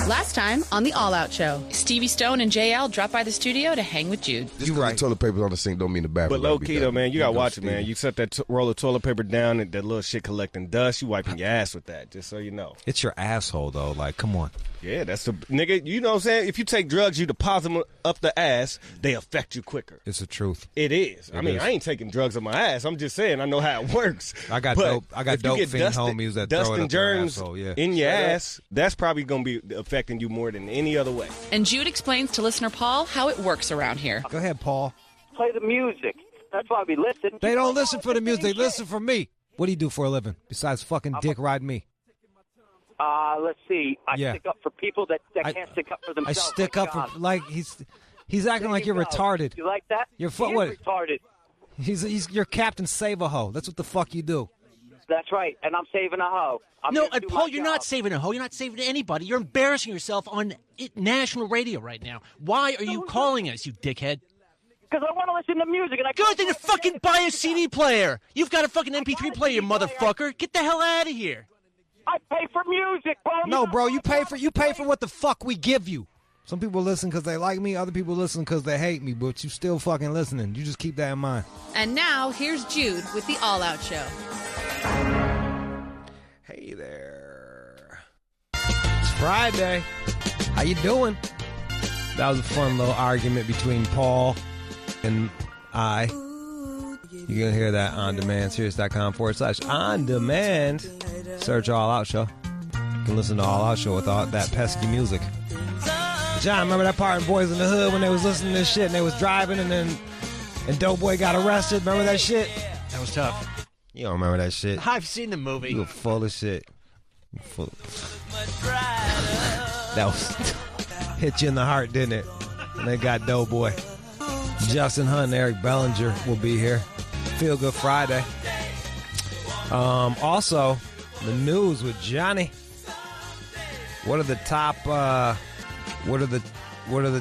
Last time on the All Out Show, Stevie Stone and JL dropped by the studio to hang with Jude. Just because the toilet paper's on the sink don't mean the bathroom. But low key though, man, you gotta watch it, man. You set that roll of toilet paper down and that little shit collecting dust, you wiping your ass with that, just so you know. It's your asshole though, like, come on. Yeah, that's the nigga. You know what I'm saying? If you take drugs, you deposit them up the ass, they affect you quicker. It's the truth. It is. I mean, I ain't taking drugs up my ass. I'm just saying I know how it works. I got dope fiend homies that throw it up their asshole. Yeah. In your ass. That's probably gonna be affecting you more than any other way. And Jude explains to listener Paul how it works around here. Go ahead, Paul. Play the music. That's why we listen. They don't listen for the music. They listen for me. What do you do for a living besides fucking dick ride me? Let's see. I stick up for people that can't stick up for themselves. I stick up for, like, he's acting like you're retarded. You like that? You're what? Retarded. He's your Captain Save-A-Ho. That's what the fuck you do. That's right, and I'm saving a hoe. No, Paul, you're not saving a hoe. You're not saving anybody. You're embarrassing yourself on national radio right now. Why are you calling us, you dickhead? Because I want to listen to music, and I good thing to fucking buy a CD player. You've got a fucking MP3 player, you motherfucker. Get the hell out of here. I pay for music, bro. No, bro, you pay for what the fuck we give you. Some people listen because they like me. Other people listen because they hate me. But you still fucking listening. You just keep that in mind. And now, here's Jude with the All Out Show. Hey there. It's Friday. How you doing? That was a fun little argument between Paul and I. You're going to hear that on demand. Sirius.com/on demand. Search All Out Show. You can listen to All Out Show with all that pesky music. John, remember that part in Boyz in the Hood when they was listening to this shit and they was driving and Doughboy got arrested? Remember that shit? That was tough. You don't remember that shit. I've seen the movie. You were full of shit. That was hit you in the heart, didn't it? And they got Doughboy. Justin Hunte and Eric Bellinger will be here. Feel Good Friday. Also, the news with Johnny. What are the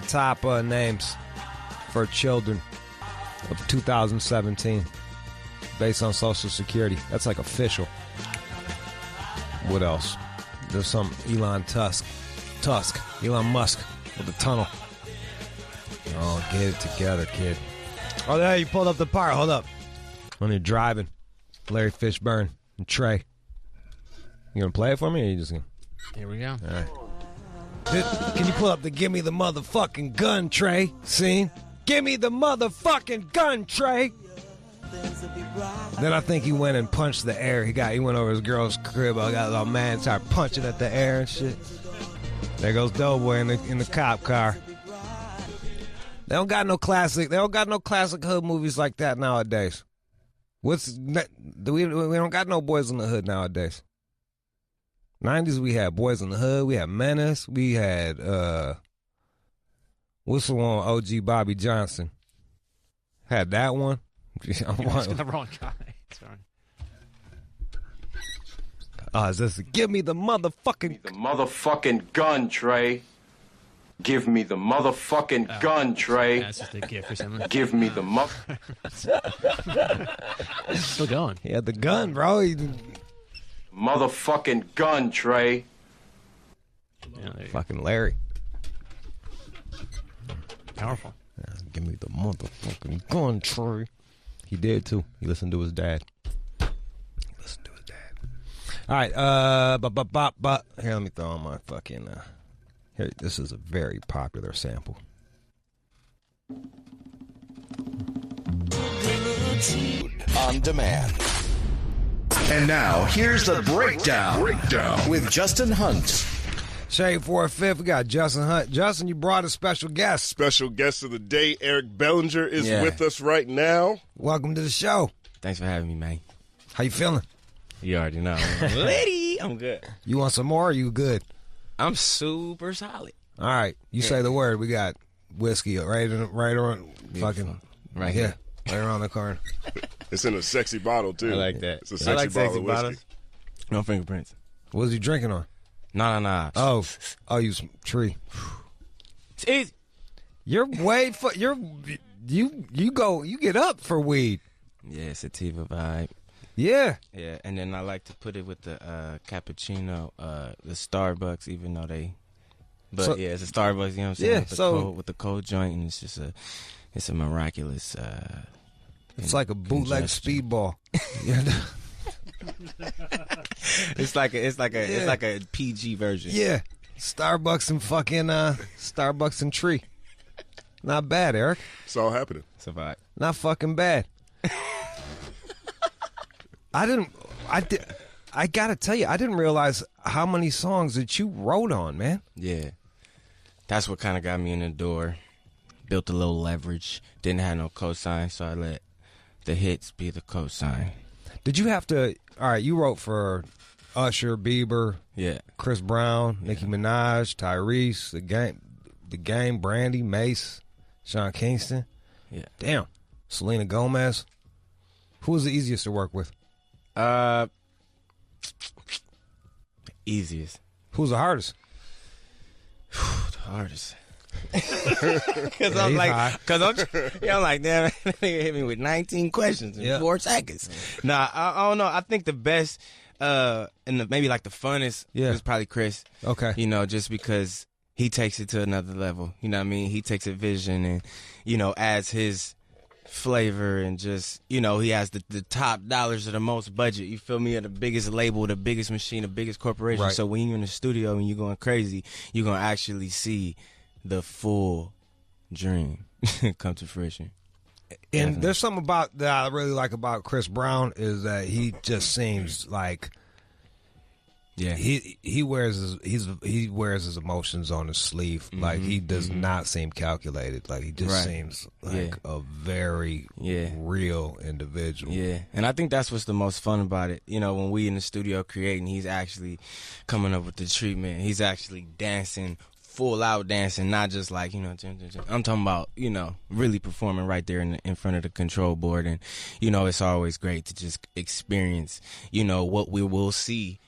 top names for children of 2017 based on Social Security? That's like official. What else? There's some Elon Musk with the tunnel. Oh, get it together, kid. Oh, there, you pulled up the part. Hold up. When you're driving, Larry Fishburne and Trey. You gonna play it for me, or you just gonna? Here we go. All right. Can you pull up the "Give Me the Motherfucking Gun" Trey scene? Give me the motherfucking gun, Trey. Then I think he went and punched the air. He went over his girl's crib. I got all mad and started punching at the air and shit. There goes Doughboy in the cop car. They don't got no classic hood movies like that nowadays. We don't got no Boyz in the Hood nowadays. 90s we had Boyz in the Hood, we had Menace, we had what's the one with OG Bobby Johnson? Had that one. You're asking the wrong guy. Sorry. Is this give me the motherfucking gun, Trey. Give me the motherfucking gun, Trey. That's just a gift or something. Give me the Still going. He had the gun, bro. Motherfucking gun, Trey. Yeah, fucking Larry. Powerful. Yeah, give me the motherfucking gun, Trey. He did too. He listened to his dad. All right. Here, let me throw on my fucking. Here, this is a very popular sample. On demand. And now, here's the breakdown with Justin Hunte. Shade 4/5, we got Justin Hunte. Justin, you brought a special guest. Special guest of the day, Eric Bellinger, is with us right now. Welcome to the show. Thanks for having me, man. How you feeling? You already know. Lady, I'm good. You want some more or you good? I'm super solid. All right. You say the word. We got whiskey right around fucking right here. Right around the corner. It's in a sexy bottle, too. I like that. It's a sexy bottle of whiskey. No fingerprints. What was you drinking on? Nah. Oh, you some tree. It's easy. You're way you get up for weed. Yeah, sativa vibe. Yeah. Yeah, and then I like to put it with the cappuccino, the Starbucks, even though they But yeah, it's a Starbucks, you know what I'm saying? Yeah, with the cold joint, and it's just it's a miraculous. It's like a bootleg speedball. It's like a PG version. Yeah, Starbucks and fucking Starbucks and Tree. Not bad, Eric. It's all happening. It's a vibe. Not fucking bad. I gotta tell you, I didn't realize how many songs that you wrote on, man. Yeah, that's what kind of got me in the door. Built a little leverage. Didn't have no cosign, so I let the hits be the cosign. Did you have to? All right, you wrote for Usher, Bieber, Chris Brown, Nicki Minaj, Tyrese, the game, Brandy, Mace, Sean Kingston. Yeah, damn, Selena Gomez. Who was the easiest to work with? Easiest. Who's the hardest? The hardest. Because I'm like, damn, nigga hit me with 19 questions in 4 seconds. Nah, I don't know. I think the best, and maybe like the funnest was probably Chris. Okay. You know, just because he takes it to another level. You know what I mean? He takes a vision and, you know, adds his flavor and just, you know, he has the top dollars of the most budget, you feel me, of the biggest label, the biggest machine, the biggest corporation. Right. So when you're in the studio and you're going crazy, you're going to actually see the full dream come to fruition. And Definitely. There's something about that I really like about Chris Brown is that he just seems like he wears his emotions on his sleeve. Mm-hmm, like he does not seem calculated. Like he just seems like a very real individual. Yeah, and I think that's what's the most fun about it. You know, when we in the studio creating, he's actually coming up with the treatment. He's actually dancing, full out dancing, not just like, you know, I'm talking about, you know, really performing right there in front of the control board. And, you know, it's always great to just experience, you know, what we will see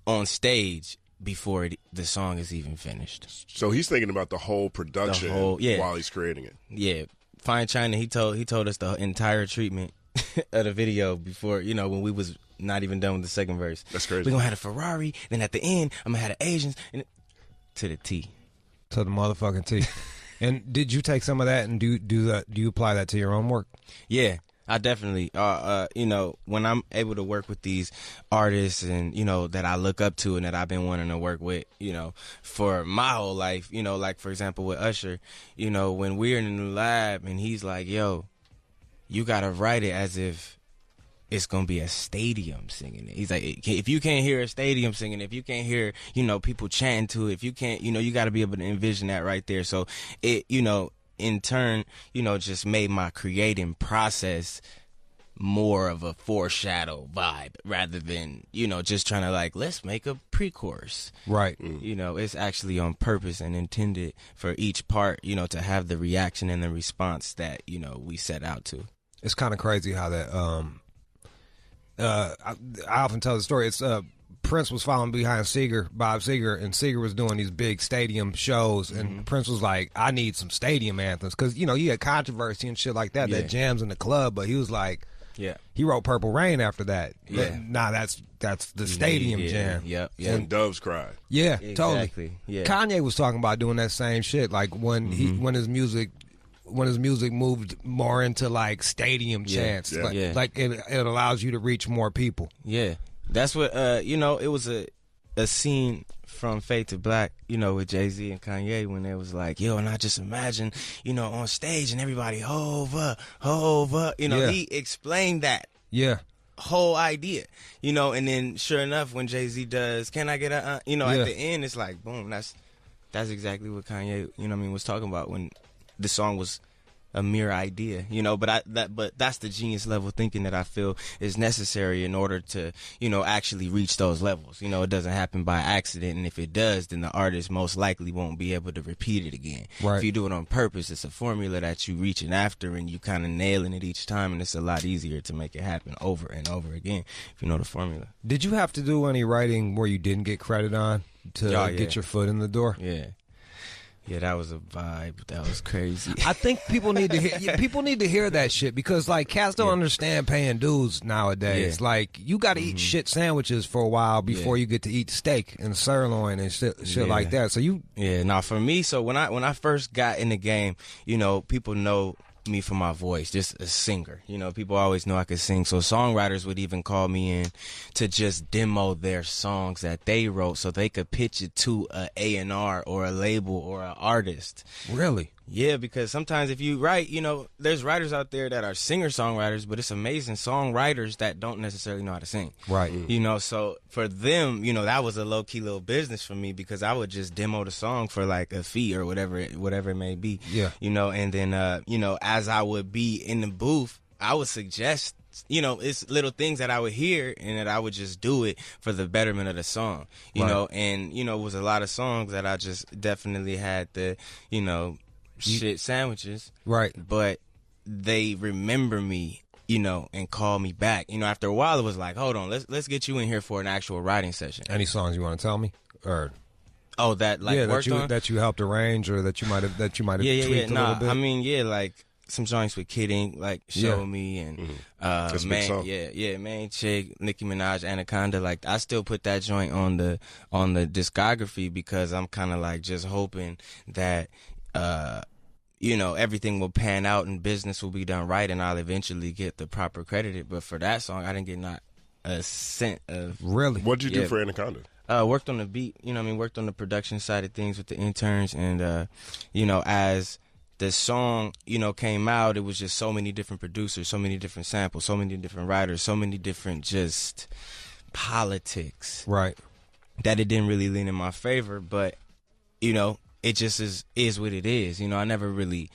on stage before the song is even finished. So he's thinking about the whole production while he's creating it. Yeah. Fine China, he told us the entire treatment of the video before, you know, when we was not even done with the second verse. That's crazy. We're going to have a Ferrari, then at the end, I'm going to have the Asians, and to the T. To the motherfucking T. And did you take some of that and do you apply that to your own work? Yeah. I definitely, you know, when I'm able to work with these artists and, you know, that I look up to and that I've been wanting to work with, you know, for my whole life, you know, like, for example, with Usher, you know, when we're in the lab and he's like, yo, you got to write it as if it's going to be a stadium singing it. He's like, if you can't hear a stadium singing, if you can't hear, you know, people chanting to it, if you can't, you know, you got to be able to envision that right there. So it, you know, in turn, you know, just made my creating process more of a foreshadow vibe rather than, you know, just trying to like, let's make a pre-chorus. Right. You know, it's actually on purpose and intended for each part, you know, to have the reaction and the response that, you know, we set out to. It's kind of crazy how that, I often tell the story. It's, Prince was following behind Bob Seger, and Seger was doing these big stadium shows, and Prince was like, I need some stadium anthems, because, you know, you had controversy and shit like that jams in the club, but he was like, he wrote Purple Rain after that. That's the stadium jam. Yep. When Doves Cried. Yeah, exactly. Totally. Yeah. Kanye was talking about doing that same shit, like when his music moved more into like stadium chants, like it allows you to reach more people. Yeah. That's what, you know, it was a scene from Fade to Black, you know, with Jay-Z and Kanye when they was like, yo, and I just imagine, you know, on stage and everybody, hove up, you know, he explained that whole idea, you know, and then sure enough, when Jay-Z does, can I get a, you know, at the end, it's like, boom, that's exactly what Kanye, you know what I mean, was talking about when the song was a mere idea, you know, but that's the genius level thinking that I feel is necessary in order to, you know, actually reach those levels. You know, it doesn't happen by accident, and if it does, then the artist most likely won't be able to repeat it again. Right. If you do it on purpose, it's a formula that you reaching after, and you kind of nailing it each time, and it's a lot easier to make it happen over and over again if you know the formula. Did you have to do any writing where you didn't get credit on to get your foot in the door? Yeah. Yeah, that was a vibe. That was crazy. I think people need to hear that shit because like cats don't understand paying dues nowadays. Yeah. Like you got to eat shit sandwiches for a while before you get to eat steak and sirloin and shit like that. So for me. So when I first got in the game, you know, people know me for my voice, just a singer. You know, people always know I could sing. So songwriters would even call me in to just demo their songs that they wrote so they could pitch it to a A&R or a label or an artist. Really? Yeah, because sometimes if you write, you know, there's writers out there that are singer-songwriters, but it's amazing songwriters that don't necessarily know how to sing. Right. You know, so for them, you know, that was a low-key little business for me because I would just demo the song for like a fee or whatever it may be. Yeah. You know, and then, you know, as I would be in the booth, I would suggest, you know, it's little things that I would hear and that I would just do it for the betterment of the song, you know, and, you know, it was a lot of songs that I just definitely had to, you know, shit sandwiches, right? But they remember me, you know, and call me back. You know, after a while, it was like, hold on, let's get you in here for an actual writing session. Any songs you want to tell me, or that you helped arrange, or that you might have tweaked a little bit? I mean, like some joints with Kid Ink, like Show Me and Main Chick, Nicki Minaj, Anaconda. Like I still put that joint on the discography because I'm kind of like just hoping that. You know, everything will pan out and business will be done right and I'll eventually get the proper credit. But for that song, I didn't get not a cent of... Really? What'd you do for Anaconda? Worked on the beat, you know what I mean? Worked on the production side of things with the interns. And, you know, as the song, you know, came out, it was just so many different producers, so many different samples, so many different writers, so many different just politics. Right. That it didn't really lean in my favor. But, you know... It just is what it is. You know, I never really,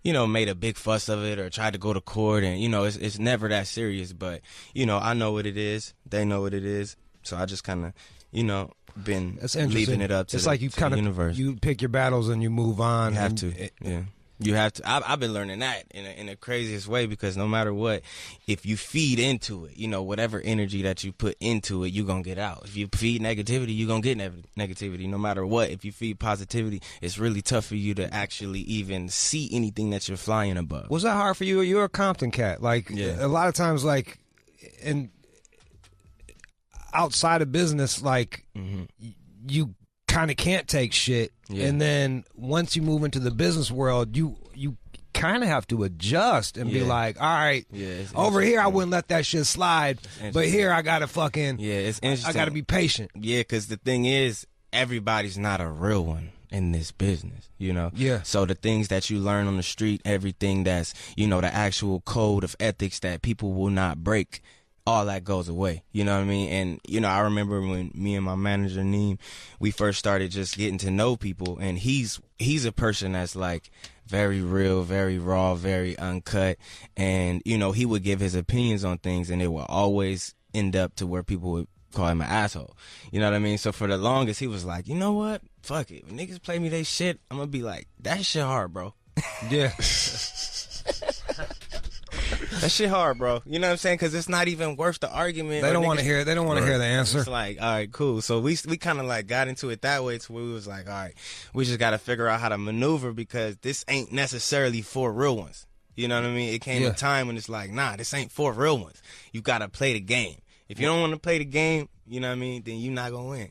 you know, made a big fuss of it or tried to go to court. And, you know, it's never that serious. But, you know, I know what it is. They know what it is. So I just kind of, you know, been leaving it up to the universe. You pick your battles and you move on. You have to, yeah. You have to. I've been learning that in the craziest way because no matter what, if you feed into it, you know, whatever energy that you put into it, you're going to get out. If you feed negativity, you're going to get negativity no matter what. If you feed positivity, it's really tough for you to actually even see anything that you're flying above. Was that hard for you? You're a Compton cat. Like, a lot of times, like, outside of business, like, you kind of can't take shit, and then once you move into the business world, you kind of have to adjust and be like, all right, over here I wouldn't let that shit slide, but here I gotta fucking it's interesting. I gotta be patient. Yeah, because the thing is, everybody's not a real one in this business, you know? Yeah. So the things that you learn on the street, everything that's, you know, the actual code of ethics that people will not break, all that goes away. You know what I mean? And, you know, I remember when me and my manager, Neem, we first started just getting to know people, and he's a person that's like very real, very raw, very uncut. And, you know, he would give his opinions on things, and it would always end up to where people would call him an asshole. You know what I mean? So for the longest, he was like, you know what? Fuck it. When niggas play me they shit, I'm going to be like, that shit hard, bro. Yeah. That shit hard, bro. You know what I'm saying? Because it's not even worth the argument. They don't want to hear. They don't want to hear the answer. It's like, all right, cool. So we kind of like got into it that way to where we was like, all right, we just got to figure out how to maneuver because this ain't necessarily for real ones. You know what I mean? It came a time when it's like, nah, this ain't for real ones. You got to play the game. If you don't want to play the game, you know what I mean, then you're not going to win.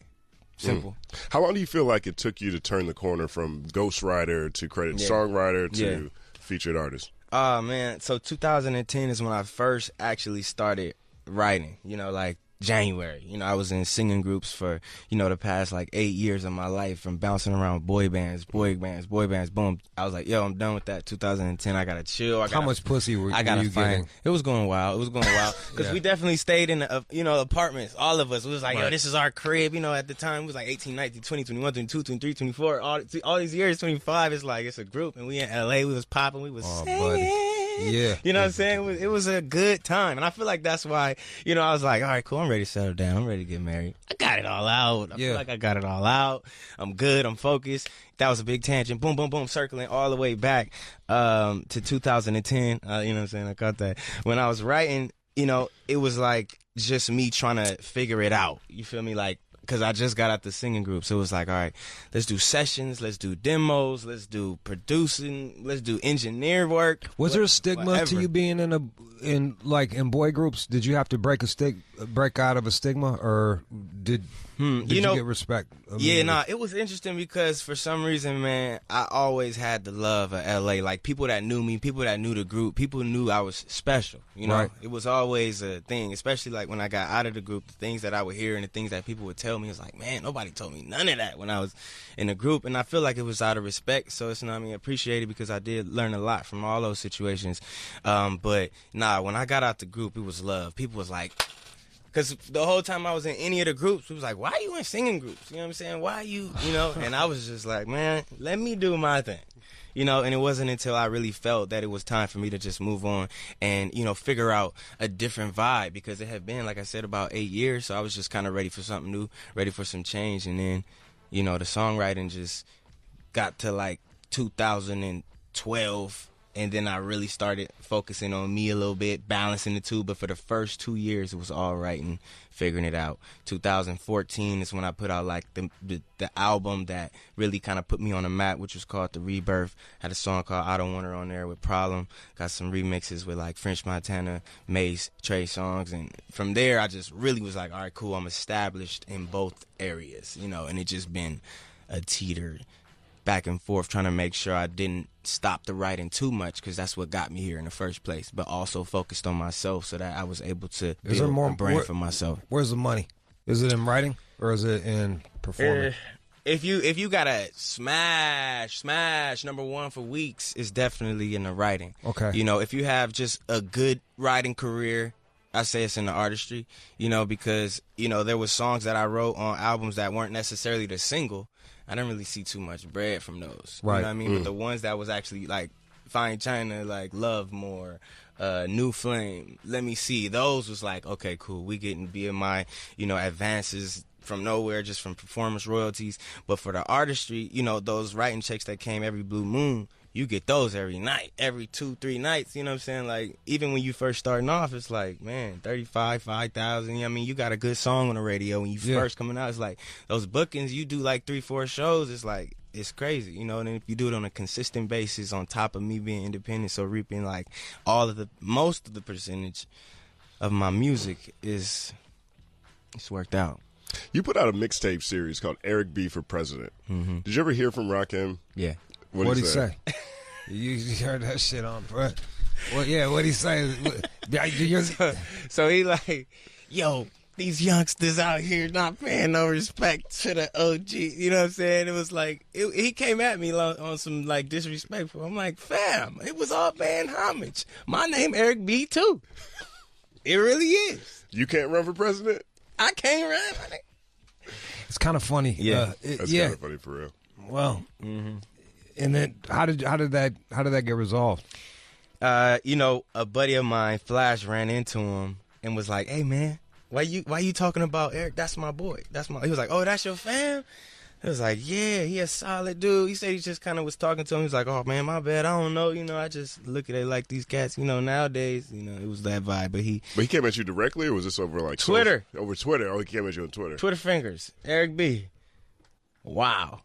Simple. How long do you feel like it took you to turn the corner from ghostwriter to credited songwriter to featured artist? Oh, man. So 2010 is when I first actually started writing, you know, like January. You know, I was in singing groups for, you know, the past like 8 years of my life, from bouncing around boy bands, boom. I was like, yo, I'm done with that. 2010, I gotta chill. How much pussy were you getting? It was going wild. Because we definitely stayed in the, you know, apartments. All of us. We was like, yo, this is our crib. You know, at the time, it was like 18, 19, 20, 21, 22, 23, 24. All these years, 25, it's like, it's a group. And we in L.A., we was popping, we was singing. Buddy. Yeah. You know what I'm saying? It was a good time. And I feel like that's why, you know, I was like, all right, cool, I'm ready to settle down. I'm ready to get married. I got it all out. I feel like I got it all out. I'm good. I'm focused. That was a big tangent. Boom, boom, boom, circling all the way back to 2010. You know what I'm saying? I got that. When I was writing, you know, it was like just me trying to figure it out. You feel me? Like, because I just got out the singing group. So it was like, all right, let's do sessions, let's do demos, let's do producing, let's do engineer work. Was there a stigma to you being in boy groups? Did you have to break out of a stigma, or did you get respect? It was interesting because for some reason, man, I always had the love of LA. Like, people that knew me, people that knew the group, people knew I was special. You know, It was always a thing, especially like when I got out of the group, the things that I would hear and the things that people would tell me, it's like, man, nobody told me none of that when I was in the group. And I feel like it was out of respect. So it's, appreciated because I did learn a lot from all those situations. But when I got out the group, it was love. People was like, because the whole time I was in any of the groups, it was like, why are you in singing groups? You know what I'm saying? Why are you, And I was just like, man, let me do my thing. And it wasn't until I really felt that it was time for me to just move on and, figure out a different vibe, because it had been, like I said, about 8 years. So I was just kind of ready for something new, ready for some change. And then, the songwriting just got to like 2012. And then I really started focusing on me a little bit, balancing the two. But for the first 2 years, it was all writing, figuring it out. 2014 is when I put out like the album that really kind of put me on the map, which was called The Rebirth. Had a song called I Don't Want Her on there with Problem. Got some remixes with like French Montana, Mace, Trey songs. And from there, I just really was like, all right, cool, I'm established in both areas, and it just been a teeter back and forth, trying to make sure I didn't stop the writing too much, because that's what got me here in the first place, but also focused on myself so that I was able to build a brand for myself. Where's the money? Is it in writing or is it in performing? If you got a smash number one for weeks, it's definitely in the writing. Okay. If you have just a good writing career, I say it's in the artistry, because, there was songs that I wrote on albums that weren't necessarily the single. I didn't really see too much bread from those. Right. You know what I mean? But the ones that was actually like Fine China, like Love More, New Flame, Let Me See, those was like, okay, cool. We getting BMI, advances from nowhere, just from performance royalties. But for the artistry, those writing checks that came every blue moon, you get those every night, every 2-3 nights, you know what I'm saying? Like, even when you first starting off, it's like, man, 35, 5,000. You got a good song on the radio when you first coming out. It's like, those bookings, you do like 3-4 shows, it's like, it's crazy, And then if you do it on a consistent basis on top of me being independent, so reaping like most of the percentage of my music it's worked out. You put out a mixtape series called Eric B for President. Mm-hmm. Did you ever hear from Rakim? Yeah. What'd he say? You heard that shit on, bro. Well, yeah, what'd he say? So he like, yo, these youngsters out here not paying no respect to the OG. You know what I'm saying? It was like, he came at me on some like disrespectful. I'm like, fam, it was all paying homage. My name Eric B too. It really is. You can't run for president? I can't run. It's kind of funny. Yeah. That's kind of funny for real. Well, and then how did that get resolved? A buddy of mine, Flash, ran into him and was like, "Hey, man, why you talking about Eric? That's my boy. He was like, oh, that's your fam? He was like, yeah, he a solid dude. He said he just kind of was talking to him. He was like, oh, man, my bad. I don't know. I just look at it like these cats, nowadays, it was that vibe. But he came at you directly, or was this over like Twitter? Over Twitter. Oh, he came at you on Twitter. Twitter fingers. Eric B. Wow.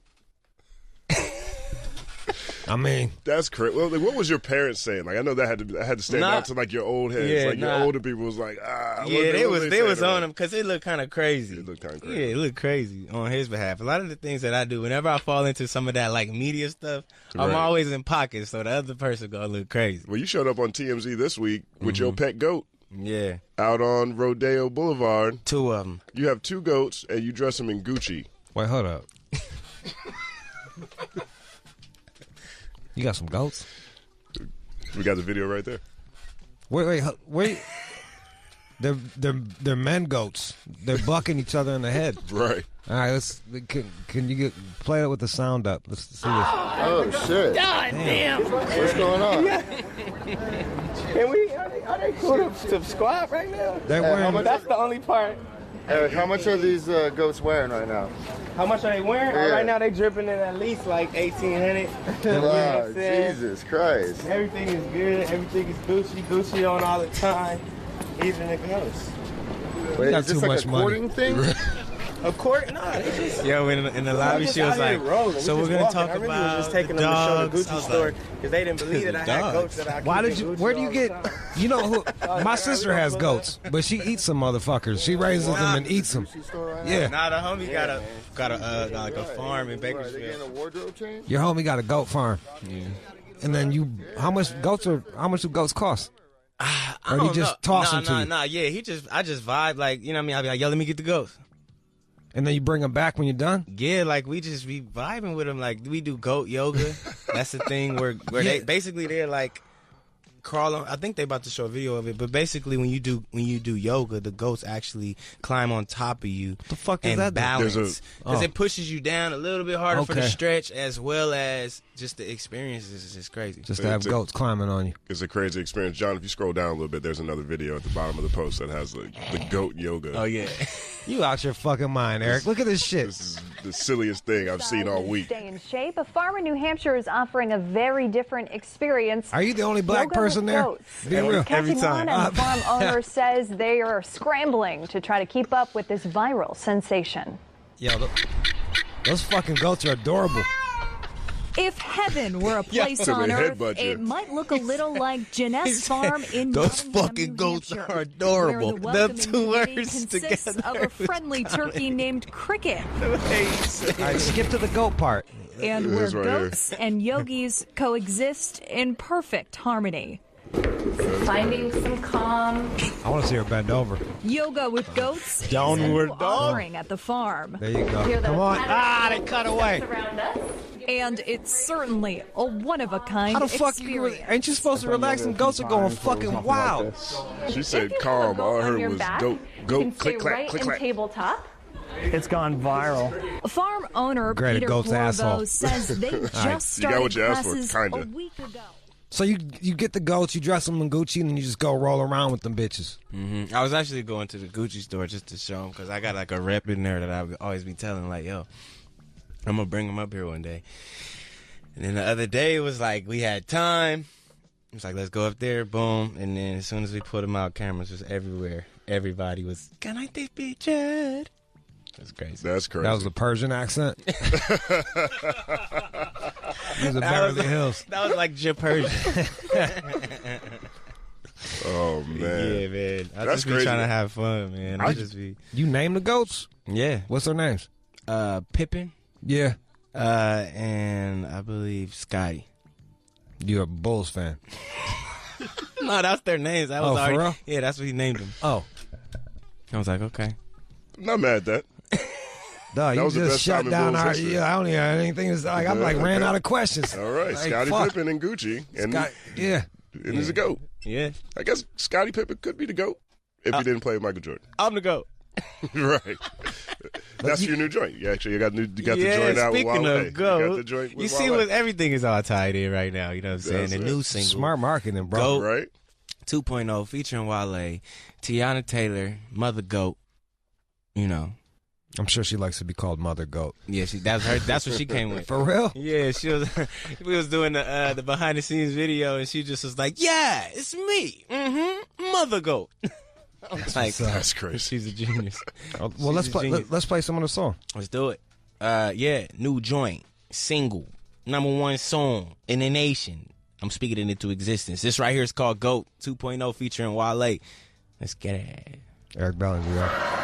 I mean, that's correct. Well, what was your parents saying? Like, I know that had to stand out to like your old heads. Your older people was like, they was on him because it looked kind of crazy. It looked kind of crazy. Yeah, it looked crazy on his behalf. A lot of the things that I do, whenever I fall into some of that like media stuff, I'm always in pockets, so the other person gonna look crazy. Well, you showed up on TMZ this week with your pet goat. Yeah. Out on Rodeo Boulevard. 2 of them. You have 2 goats, and you dress them in Gucci. Wait, hold up. You got some goats? We got the video right there. Wait. They're men goats. They're bucking each other in the head. Right. All right, can you play it with the sound up? Let's see this. Oh, shit. God damn. What's going on? Are they cool to squat right now? That's the only part. Eric, how much are these goats wearing right now? How much are they wearing? Yeah. Right now they dripping in at least like 1,800. Wow, Jesus Christ. Everything is good. Everything is Gucci on all the time. Even the goats. Wait, is this like a courting thing? Of course, no. Yo, in the lobby, she was like, "So we're gonna talk about I was just taking them to show the Gucci store because they didn't believe that I had goats that I. Why did you? Where do you get? You know who? My sister has goats, but she eats some motherfuckers. She raises them and eats them. Yeah. Nah, the homie got a like a farm in Bakersfield. Your homie got a goat farm. Yeah. And then how much do goats cost? Or he just toss them to you? Nah, yeah, I just vibe, like, you know what I mean? I'll be like, yo, let me get the goats. And then you bring them back when you're done? Yeah, like, we just be vibing with them. Like, we do goat yoga. That's the thing where they're like, crawling. I think they about to show a video of it, but basically when you do yoga, the goats actually climb on top of you. The fuck is and that? Balance because it pushes you down a little bit harder for the stretch, as well as just the experience is just crazy. Just to have goats climbing on you. It's a crazy experience, John. If you scroll down a little bit, there's another video at the bottom of the post that has the goat yoga. Oh yeah, you out your fucking mind, Eric. Look at this shit. This is the silliest thing I've seen all week. Stay in shape. A farm in New Hampshire is offering a very different experience. Are you the only black person there? Be real. Every time. And the farm owner says they are scrambling to try to keep up with this viral sensation. Yo, those fucking goats are adorable. If heaven were a place on earth, it might look a little like Jeunesse Farm in those Nottingham, fucking New goats Hampshire, are adorable. Where the Them two welcoming words consists together of a friendly turkey named Cricket. All right, skip to the goat part. And where goats and yogis coexist in perfect harmony. Finding some calm. I want to see her bend over. Yoga with goats is Downward a new dog. offering at the farm. There you go. Come on. They cut away. And it's certainly a one-of-a-kind How the fuck ain't you supposed to relax and goats are going fucking wild? She said calm. All I heard was goat click, clack, right click, in clack. tabletop. It's gone viral. Farm owner Greta Peter Goat's asshole. Borbo says they just You started got what you asked for, classes kinda. a week ago. So you get the goats, you dress them in Gucci, and then you just go roll around with them bitches. Mm-hmm. I was actually going to the Gucci store just to show them because I got like a rep in there that I would always be telling, like, yo, I'm going to bring them up here one day. And then the other day it was like we had time. It was like, let's go up there, boom. And then as soon as we put them out, cameras was everywhere. Everybody was, can I take pictures? That's crazy. That's crazy. That was a Persian accent. He was in Beverly Hills. That was like Persian. Oh man. Yeah, man. I That's just be crazy. trying to have fun, man. You name the goats? Yeah. What's their names? Pippin. Yeah. And I believe Scotty. You're a Bulls fan. No, that's their names. That was for already, real? Yeah, that's what he named them. Oh. I was like, okay. I'm not mad at that. Duh, you was the just best shut time in down Bulls our. history. Yeah, I don't even have anything. It's like I'm like ran out of questions. All right, Like, Scottie fuck. Pippen and Gucci, and Yeah. and he's a goat. Yeah, I guess Scottie Pippen could be the goat if he didn't play with Michael Jordan. I'm the GOAT. Right. That's your new joint. You actually got the joint out with speaking Wild of GOAT, You got the joint with you see Wild what everything is all tied in right now. You know what I'm saying? That's The it. new single, Smart marketing, bro. GOAT, right? 2.0 featuring Wale, Tiana Taylor, Mother GOAT. You know. I'm sure she likes to be called Mother Goat. Yeah, that's her. That's what she came with. For real? Yeah, she was. We was doing the behind the scenes video, and she just was like, "Yeah, it's me, Mother GOAT." I'm like, That's crazy. She's a genius. Well, let's play some of the song. Let's do it. Yeah, new joint, single, #1 song in the nation. I'm speaking it into existence. This right here is called GOAT 2.0 featuring Wale. Let's get it. Eric Bellinger. Yeah.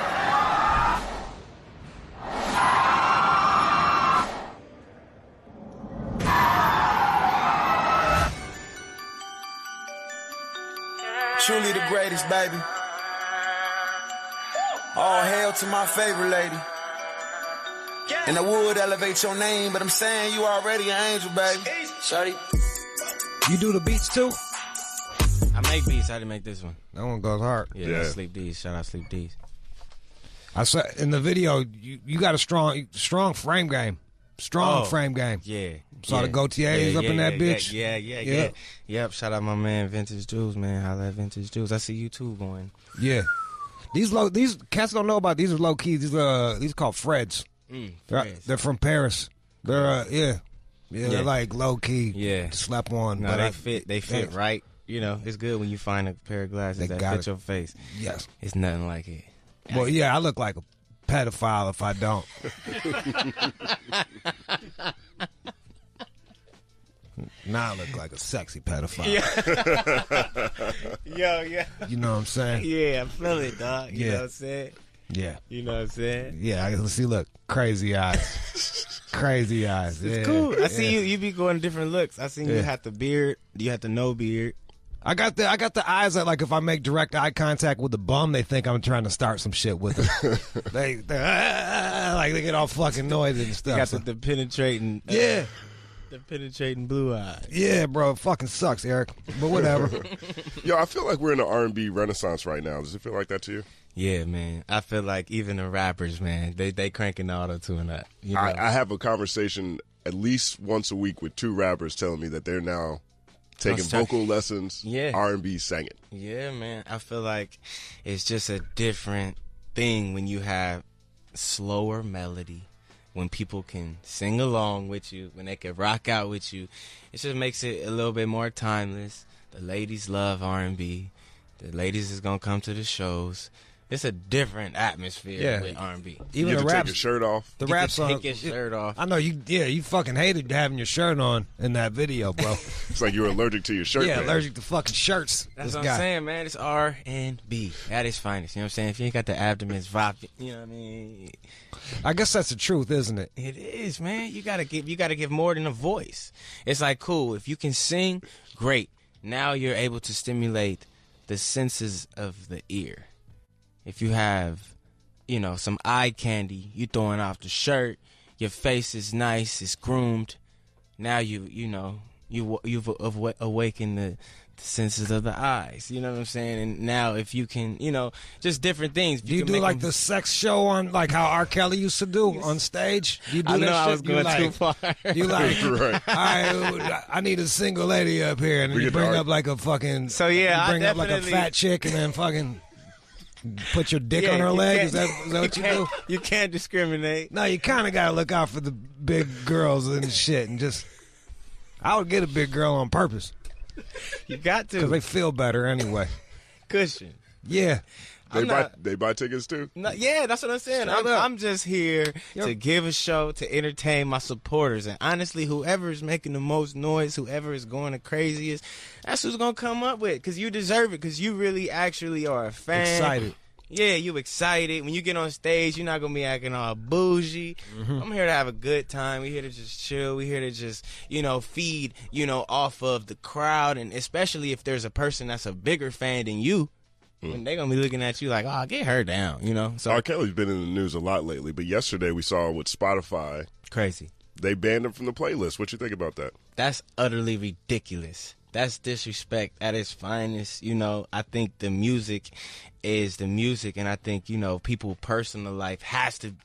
Truly the greatest, baby. All hail to my favorite lady. And I would elevate your name, but I'm saying you already an angel, baby. Shawty. You do the beats too? I make beats. I didn't make this one. That one goes hard. Yeah. Sleep D's. Shout out Sleep D's. I saw in the video you got a strong frame game. Frame game. Yeah. Saw the Gaultiers up in that bitch. Yeah. Yep. Shout out my man Vintage Jules, man. Holla at Vintage Jules. I see you too going. Yeah. These cats don't know about these are low key. These are called Freds. They're from Paris. They're they're like low key. Yeah. Slap on. No, but they fit right. You know, it's good when you find a pair of glasses that fit your face. Yes. It's nothing like it. Well, yeah, I look like a pedophile if I don't. Now I look like a sexy pedophile. Yeah. You know what I'm saying? Yeah, I feel it, dog. You know what I'm saying? Yeah. You know what I'm saying? Yeah, let's see, look. Crazy eyes. Crazy eyes. It's cool. I see you be going different looks. I seen you have the beard. You have the no beard. I got the eyes that, like, if I make direct eye contact with the bum, they think I'm trying to start some shit with them. they get all fucking noisy and stuff. You got the penetrating. The penetrating blue eyes. Yeah, bro, it fucking sucks, Eric. But whatever. Yo, I feel like we're in an R&B renaissance right now. Does it feel like that to you? Yeah, man. I feel like even the rappers, man, they cranking the auto-tune up. You know? I have a conversation at least once a week with 2 rappers telling me that they're now taking vocal lessons, R&B singing. Yeah, man. I feel like it's just a different thing when you have slower melody, when people can sing along with you, when they can rock out with you. It just makes it a little bit more timeless. The ladies love R&B. The ladies is going to come to the shows. It's a different atmosphere with R&B. Even you get to take your shirt off. The rap song. Take your shirt off. I know you. Yeah, you fucking hated having your shirt on in that video, bro. It's like you were allergic to your shirt. Yeah, man. allergic to fucking shirts. That's what I'm saying, man. It's R&B at its finest. You know what I'm saying? If you ain't got the abdomen's vibe, you know what I mean. I guess that's the truth, isn't it? It is, man. You gotta give more than a voice. It's like, cool. If you can sing, great. Now you're able to stimulate the senses of the ear. If you have, you know, some eye candy, you throwing off the shirt, your face is nice, it's groomed. Now you've awakened the senses of the eyes. You know what I'm saying? And now if you can, you know, just different things. Do you do like the sex show on, like how R. Kelly used to do on stage? Do you do I that know shit? I was going too far. You like, right. all right, I need a single lady up here, and then you bring up like a fucking, you bring up like a fat chick, and then fucking put your dick on her leg. Is that what you do? You can't discriminate. No, you kind of got to look out for the big girls and shit, and just, I would get a big girl on purpose. You got to. Because they feel better anyway. Cushion. Yeah. They buy tickets too? No, yeah, that's what I'm saying. I'm just here to give a show, to entertain my supporters. And honestly, whoever is making the most noise, whoever is going the craziest, that's who's going to come up with. Because you deserve it. Because you really actually are a fan. Excited. Yeah, you excited. When you get on stage, you're not going to be acting all bougie. Mm-hmm. I'm here to have a good time. We're here to just chill. We're here to just, you know, feed, you know, off of the crowd. And especially if there's a person that's a bigger fan than you, when they're going to be looking at you like, oh, get her down, you know? So R. Kelly's been in the news a lot lately, but yesterday we saw with Spotify. Crazy. They banned him from the playlist. What you think about that? That's utterly ridiculous. That's disrespect at its finest. You know, I think the music is the music, and I think, you know, people's personal life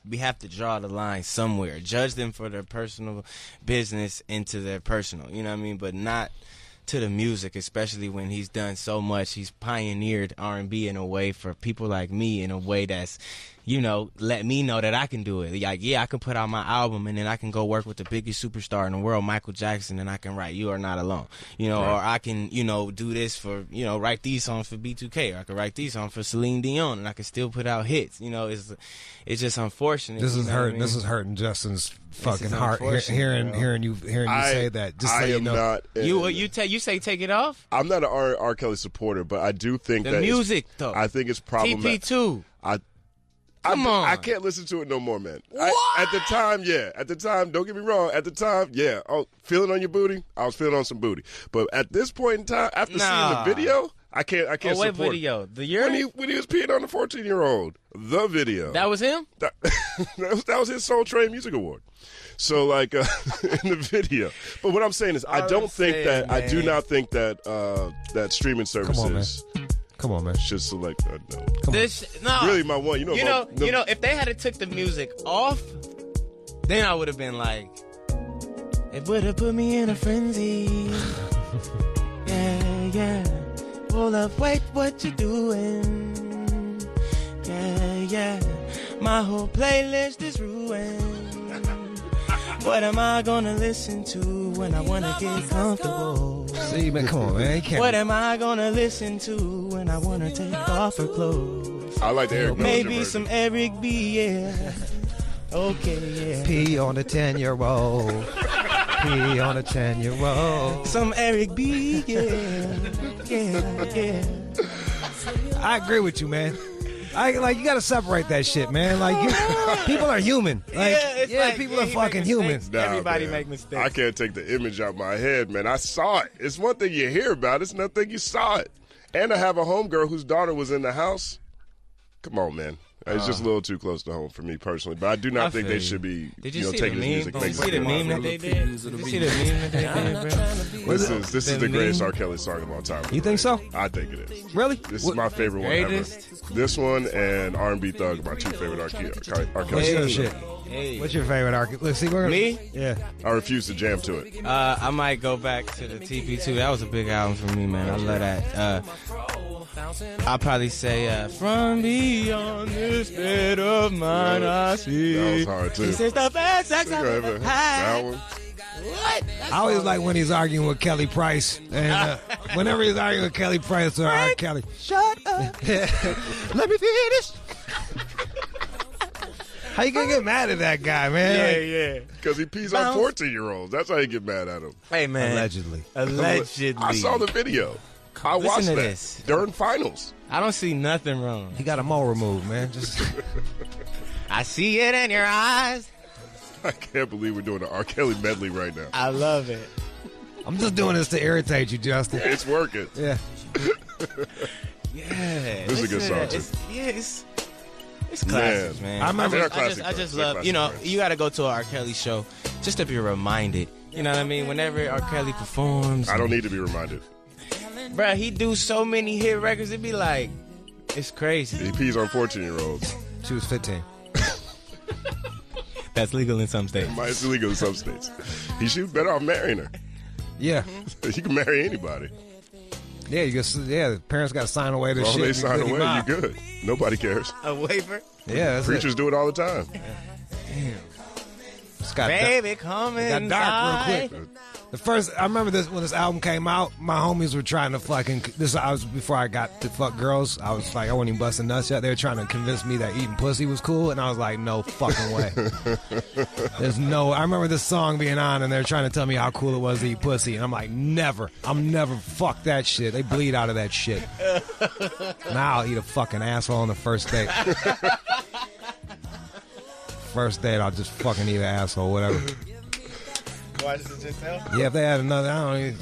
we have to draw the line somewhere. Judge them for their personal business into their personal, you know what I mean? But not to the music, especially when he's done so much. He's pioneered R&B in a way for people like me, in a way that's, you know, let me know that I can do it. Like, yeah, I can put out my album and then I can go work with the biggest superstar in the world, Michael Jackson, and I can write You Are Not Alone. You know, or I can, you know, do this for, you know, write these songs for B2K, or I can write these songs for Celine Dion, and I can still put out hits. You know, it's just unfortunate. This is hurting. I mean? This is hurting Justin's fucking heart. Hearing you say that. Just I so am you know. not. You say take it off? I'm not an R. Kelly supporter, but I do think the that music though. I think it's problematic. TP2. Come on. I can't listen to it no more, man. At the time, yeah. At the time, don't get me wrong. At the time, yeah. Oh, feeling on your booty? I was feeling on some booty. But at this point in time, after seeing the video, I can't support what video? when he was peeing on the 14-year-old. The video. That was him? That was his Soul Train Music Award. So, like, in the video. But what I'm saying is, I do not think that that streaming services. Come on, man. Should select no. No. Really, my one. You know, if they had took the music off, then I would have been like, it would have put me in a frenzy. Yeah. Hold up, wait, what you doing? Yeah. My whole playlist is ruined. What am I gonna listen to when I wanna get comfortable? See, man, come on, man. What am I gonna listen to when I wanna take off her clothes? I like the Eric Bellinger Maybe some Eric B, yeah. Okay, yeah. Pee on a 10-year-old. Pee on a 10-year-old. Some Eric B, yeah. Yeah. I agree with you, man. You gotta separate that shit, man. People are human. People are fucking human. Everybody make mistakes. I can't take the image out my head, man. I saw it. It's one thing you hear about. It's another thing you saw it. And I have a homegirl whose daughter was in the house. Come on, man. It's just a little too close to home for me personally. But I do not think they should be taking this music. Did you see the meme that they did? Did you see the meme that they did, bro? This is the greatest R. Kelly song of all time. You think so? I think it is. Really? This is my favorite one ever. This one and R&B Thug are my two favorite R. Kelly songs. What's your favorite R. Kelly? Let's see. Me? Yeah. I refuse to jam to it. I might go back to the TP2. That was a big album for me, man. I love that. I'll probably say, from beyond this bed of mine, I see. That was hard, too. This is the best sex I've ever had. That one. What? I always like when he's arguing with Kelly Price. And whenever he's arguing with Kelly Price or R. Kelly. Shut up. Let me finish. How you gonna get mad at that guy, man? Yeah. Because he pees on 14-year-olds. That's how you get mad at him. Hey, man. Allegedly. I saw the video. I watched Listen to that this. during finals. I don't see nothing wrong. He got a mole removed, man. Just I see it in your eyes. I can't believe we're doing an R. Kelly medley right now. I love it. I'm just doing this to irritate you, Justin. It's working. Yeah. Yeah. This is a good song, too. It's classics, man. I just love, you got to go to an R. Kelly show just to be reminded. You know what I mean? Whenever R. Kelly performs. I don't need to be reminded. Bruh, he do so many hit records, it'd be like, it's crazy. He pees on 14-year-olds. She was 15. That's legal in some states. It's illegal in some states. He should better off marrying her. Yeah. You can marry anybody. Yeah, the parents got to sign away this shit. They sign away, you're good. Nobody cares. A waiver? Yeah, that's Preachers do it all the time. Damn. It's got Baby, come in. Got dark real quick. I remember this when this album came out. My homies were trying to I was before I got to fuck girls. I was like, I wasn't even busting nuts yet. They were trying to convince me that eating pussy was cool, and I was like, no fucking way. I remember this song being on, and they're trying to tell me how cool it was to eat pussy, and I'm like, never. I'm never fuck that shit. They bleed out of that shit. Now I'll eat a fucking asshole on the first date. First date, I'll just fucking eat an asshole, whatever. Watch it yourself? Yeah, if they had another, I don't even,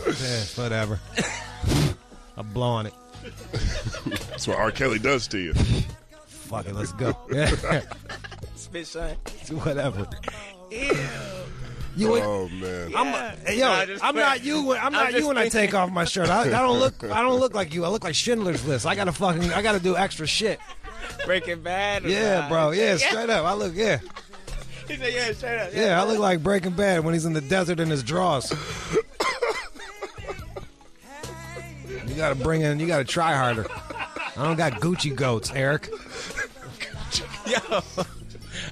whatever. I'm blowing it. That's what R. Kelly does to you. Fuck it, let's go. Spit shine. Whatever. Ew. Man. I'm not you when I take off my shirt. I don't look like you. I look like Schindler's List. I gotta do extra shit. Breaking Bad? Yeah, bro. Yeah, straight up. He said, yeah, straight up. Yeah, I look like Breaking Bad when he's in the desert in his drawers. You gotta try harder. I don't got Gucci goats, Eric. Yo,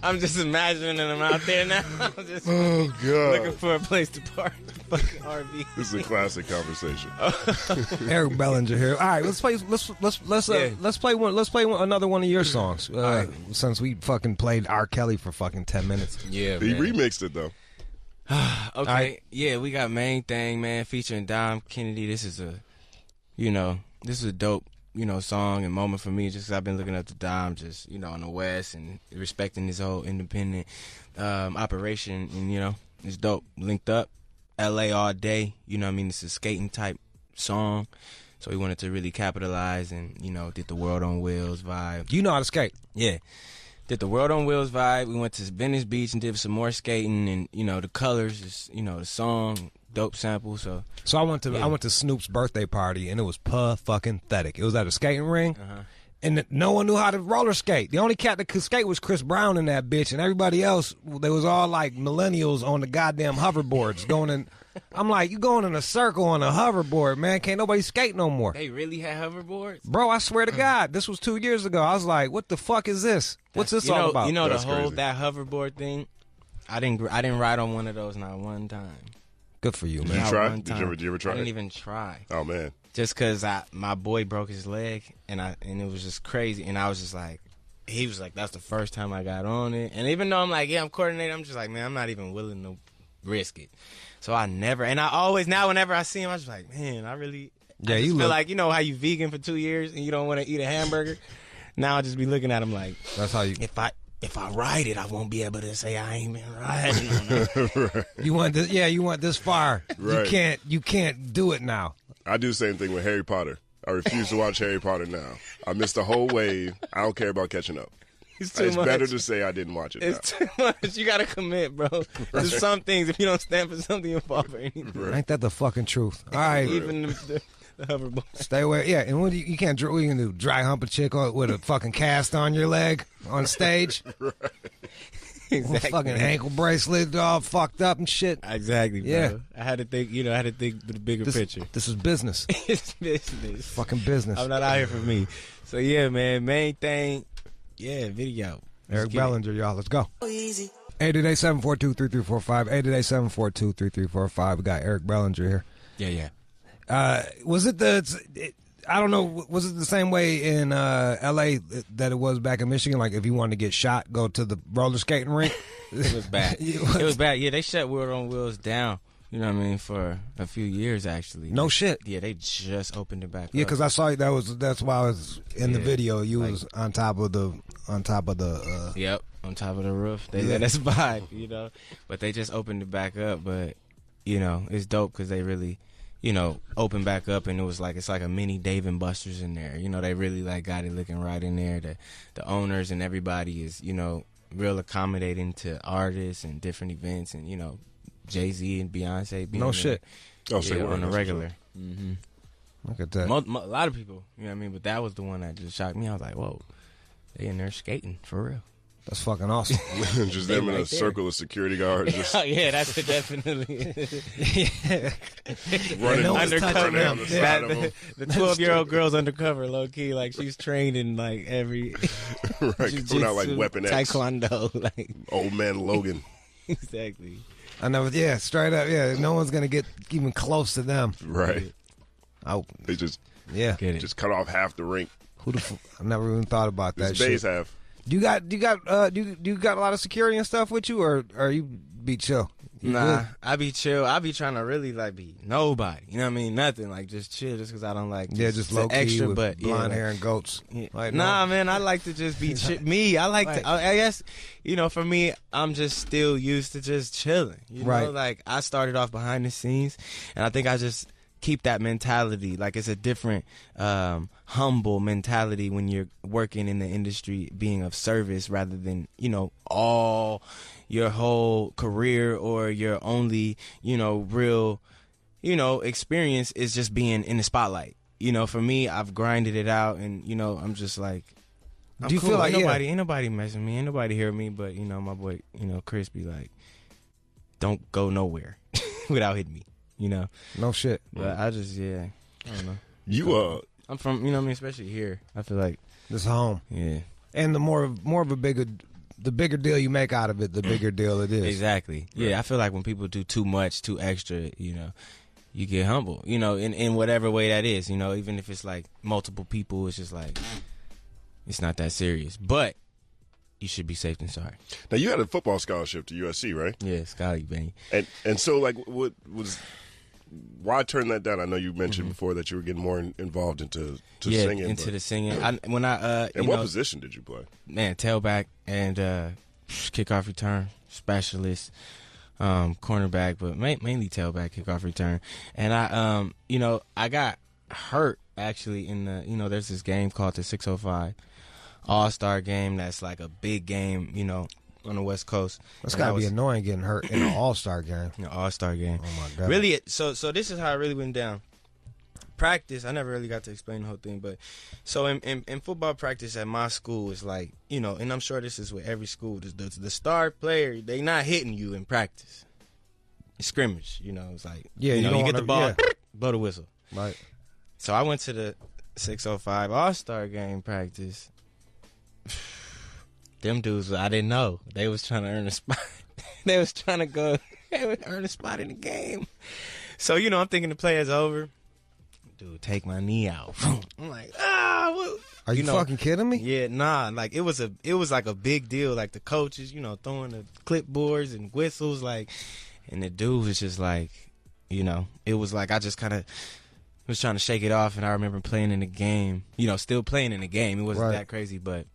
I'm just imagining them out there now. I'm just God. looking for a place to park. Fucking RV. This is a classic conversation. Eric Bellinger here. All right, let's play another one of your songs. Since we fucking played R. Kelly for fucking 10 minutes. Yeah, he remixed it though. Okay, right. Yeah, we got Main Thing, man, featuring Dom Kennedy. This is a dope, song and moment for me, just 'cause I've been looking up to Dom, just, on the West and respecting his whole independent operation, and, it's dope. Linked Up, LA all day, it's a skating type song, so we wanted to really capitalize and, did the World on Wheels vibe. You know how to skate? Yeah. Did the World on Wheels vibe. We went to Venice Beach and did some more skating, and, the colors, just, the song, dope sample, so I went to Snoop's birthday party, and it was fucking-thetic. It was at a skating ring, and no one knew how to roller skate. The only cat that could skate was Chris Brown in that bitch, and everybody else, they was all like millennials on the goddamn hoverboards going in. I'm like, you going in a circle on a hoverboard, man. Can't nobody skate no more. They really had hoverboards? Bro, I swear to God, this was 2 years ago. I was like, what the fuck is this? What's this all about? That hoverboard thing, I didn't ride on one of those not one time. Good for you, Did man. you try? One time. Did you ever try? I didn't even try. Oh man. Just because my boy broke his leg, and it was just crazy, and I was just like, he was like, that's the first time I got on it, and even though I'm like, yeah, I'm coordinated, I'm just like, man, I'm not even willing to risk it. So I never, and I always now whenever I see him, I just like, man, I really, yeah, I just you feel look like, you know how you vegan for 2 years and you don't want to eat a hamburger. Now I just be looking at him like, that's how you. If I ride it, I won't be able to say I ain't been riding on it. Right. You want this? Yeah, you want this far. Right. You can't do it now. I do the same thing with Harry Potter. I refuse to watch Harry Potter now. I missed the whole wave. I don't care about catching up. It's too much. Better to say I didn't watch it. It's too much. You got to commit, bro. There's some things, if you don't stand for something, you fall for anything. Right. Ain't that the fucking truth? All right. Even the hoverboard. Stay away. Yeah, and what do you can't. What you can do? Dry hump a chick with a fucking cast on your leg on stage? Right. Exactly. Fucking ankle bracelet all fucked up and shit. Exactly, bro. Yeah. I had to think, the bigger picture. This is business. It's business. Fucking business. I'm not out here for me. So, yeah, man, main thing, yeah, video. Eric Bellinger, y'all. Let's go. 888-742-3345. 888-742-3345. We got Eric Bellinger here. Yeah. Was it I don't know, was it the same way in L.A. that it was back in Michigan? Like, if you wanted to get shot, go to the roller skating rink? It was bad. It was bad. Yeah, they shut Wheel on Wheels down, you know what I mean, for a few years, actually. No shit. Yeah, they just opened it back up. Yeah, because I saw that's why I was in the video. You was on top of the Yep, on top of the roof. They let us by, you know. But they just opened it back up. But, you know, it's dope because they really, you know, opened back up, and it's like a mini Dave and Buster's in there. You know, they really like got it looking right in there. The owners and everybody is, you know, real accommodating to artists and different events, and, you know, Jay-Z and Beyonce being no shit. On the regular. Mm-hmm. Look at that. A lot of people, you know what I mean? But that was the one that just shocked me. I was like, whoa, they in there skating for real. That's fucking awesome. Just them in a circle of security guards. Just yeah, that's it, definitely. Running undercover. Down the side of them. The 12-year-old girl's undercover, low key. Like, she's trained in like every right, put out like Weapon X, taekwondo, like Old Man Logan. Exactly. I know. Yeah, straight up. Yeah, no one's gonna get even close to them. Right. They just just cut off half the rink. I never even thought about that. Bays have. Do you got a lot of security and stuff with you, or you be chill? Nah, I be chill. I be trying to really like be nobody. You know what I mean? Nothing, like just chill, just because I don't like just low key extra, with but blonde hair and goats. Yeah. Like, nah, man, I like to just be me. I like to. I guess, you know, for me, I'm just still used to just chilling. You know, like I started off behind the scenes, and I think I just keep that mentality. Like, it's a different humble mentality when you're working in the industry, being of service, rather than, you know, all your whole career or your only, you know, real, you know, experience is just being in the spotlight. You know, for me, I've grinded it out, and, you know, I'm just like, do you feel like ain't nobody messing with me, ain't nobody hear me, but, you know, my boy, you know, Chris be like, don't go nowhere without hitting me. You know, no shit. But I just, I don't know. I'm from, you know what I mean, especially here. I feel like this home. Yeah, and the more of a bigger deal you make out of it, the bigger deal it is. Exactly. Right. Yeah, I feel like when people do too much, too extra, you know, you get humble. You know, in whatever way that is. You know, even if it's like multiple people, it's just like it's not that serious. But you should be safe than sorry. Now, you had a football scholarship to USC, right? Yeah, Scotty Benny. And so, like, what was why turn that down? I know you mentioned before that you were getting more involved into singing. Into the singing. And what position did you play? Man, tailback and kickoff return specialist, cornerback, but mainly tailback, kickoff return. And I, you know, I got hurt actually in the, you know, there's this game called the 605 All-Star game. That's like a big game, you know, on the West Coast. That's got to be annoying getting hurt in an All-Star game. An All-Star game. Oh, my God. Really, so this is how it really went down. Practice, I never really got to explain the whole thing, but so in football practice at my school is like, you know, and I'm sure this is with every school, the star player, they not hitting you in practice. It's scrimmage, you know, it's like, you get the ball, blow the whistle. Right. So I went to the 605 All-Star game practice. Them dudes, I didn't know. They was trying to earn a spot. They was trying to go earn a spot in the game. So, you know, I'm thinking the play is over. Dude, take my knee out. I'm like, what? Are you fucking kidding me? Yeah, nah. Like it was like a big deal. Like the coaches, you know, throwing the clipboards and whistles, like, and the dude was just like, you know, it was like I just kind of was trying to shake it off, and I remember playing in the game. You know, still playing in the game. It wasn't that crazy, but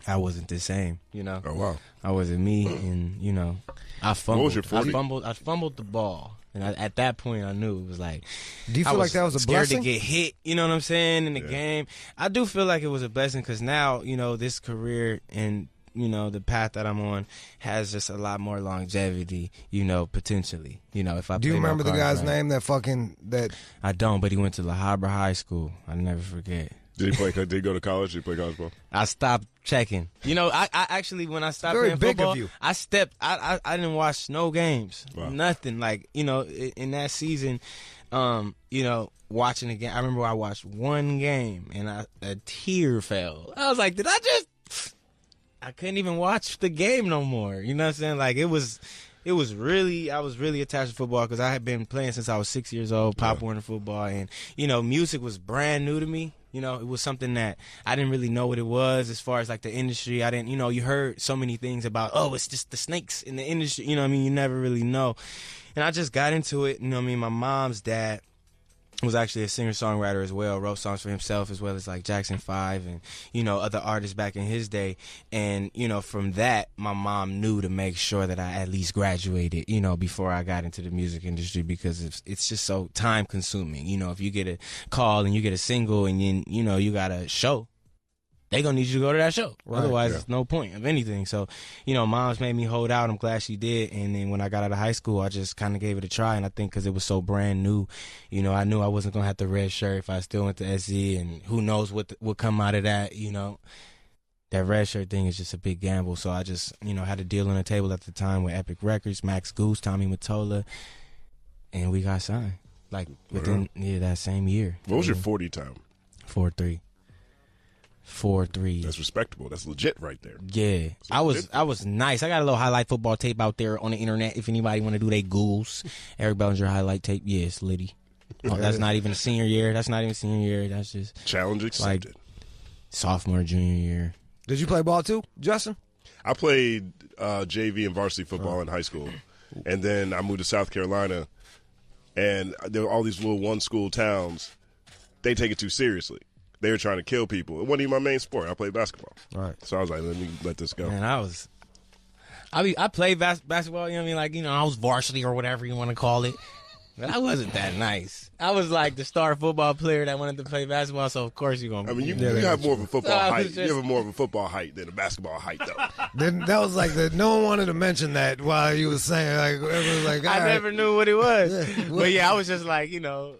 I wasn't the same. You know. Oh wow. I wasn't me, and you know, I fumbled. What was your 40? I fumbled the ball. And at that point, I knew it was like. Do you feel like that was a blessing? Scared to get hit, you know what I'm saying, in the game. I do feel like it was a blessing because now, you know, this career and, you know, the path that I'm on has just a lot more longevity, you know, potentially. You know, if I do you remember the guy's name that? I don't, but he went to Mrhbee High School. I never forget. Did he go to college? Did he play college ball? I stopped checking. You know, I actually, when I stopped playing football, I didn't watch no games. Wow. Nothing. Like, you know, in that season, you know, watching the game, I remember I watched one game and a tear fell. I was like, I couldn't even watch the game no more. You know what I'm saying? Like, I was really attached to football because I had been playing since I was 6 years old, Pop Warner football, and, you know, music was brand new to me. You know, it was something that I didn't really know what it was as far as like the industry. I didn't, you know, you heard so many things about, it's just the snakes in the industry. You know what I mean? You never really know. And I just got into it. You know what I mean? My mom's dad was actually a singer-songwriter as well, wrote songs for himself as well as like Jackson 5 and, you know, other artists back in his day. And, you know, from that, my mom knew to make sure that I at least graduated, you know, before I got into the music industry because it's just so time-consuming. You know, if you get a call and you get a single and then, you know, you got a show, they gonna need you to go to that show. Right, otherwise, there's no point of anything. So, you know, mom's made me hold out. I'm glad she did. And then when I got out of high school, I just kind of gave it a try. And I think because it was so brand new, you know, I knew I wasn't gonna have the red shirt if I still went to SC. And who knows what would come out of that, you know. That red shirt thing is just a big gamble. So I just, you know, had a deal on the table at the time with Epic Records, Max Goose, Tommy Mottola, and we got signed. Like within that same year. What was your 40 time? 4.3. 4.3. That's respectable. That's legit right there. Yeah, I was nice. I got a little highlight football tape out there on the internet. If anybody want to do their Googles, Eric Bellinger highlight tape. Yes, Liddy. Oh, that's not even a senior year. That's not even senior year. That's just challenge accepted. Like sophomore, junior year. Did you play ball too, Justin? I played JV and varsity football in high school, and then I moved to South Carolina, and there were all these little one-school towns. They take it too seriously. They were trying to kill people. It wasn't even my main sport. I played basketball. Right. So I was like, let this go. Man, I played basketball, you know what I mean? Like, you know, I was varsity or whatever you want to call it. But I wasn't that nice. I was like the star football player that wanted to play basketball, so of course you're going to I mean, you have more of a football height. You have more of a football height than a basketball height, though. Then that was like no one wanted to mention that while you was saying, like, it was like, I never knew what it was. But yeah, I was just like, you know,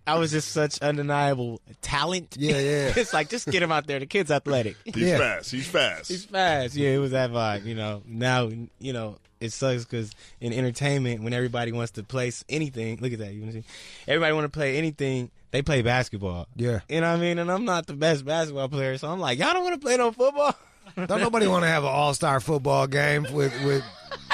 I was just such undeniable talent. Yeah. It's like, just get him out there. The kid's athletic. He's fast. Yeah, it was that vibe, you know. Now, you know, it sucks because in entertainment, when everybody wants to play anything, look at that. You know, everybody want to play anything, they play basketball. Yeah. You know what I mean? And I'm not the best basketball player, so I'm like, y'all don't want to play no football? Don't nobody want to have an all-star football game with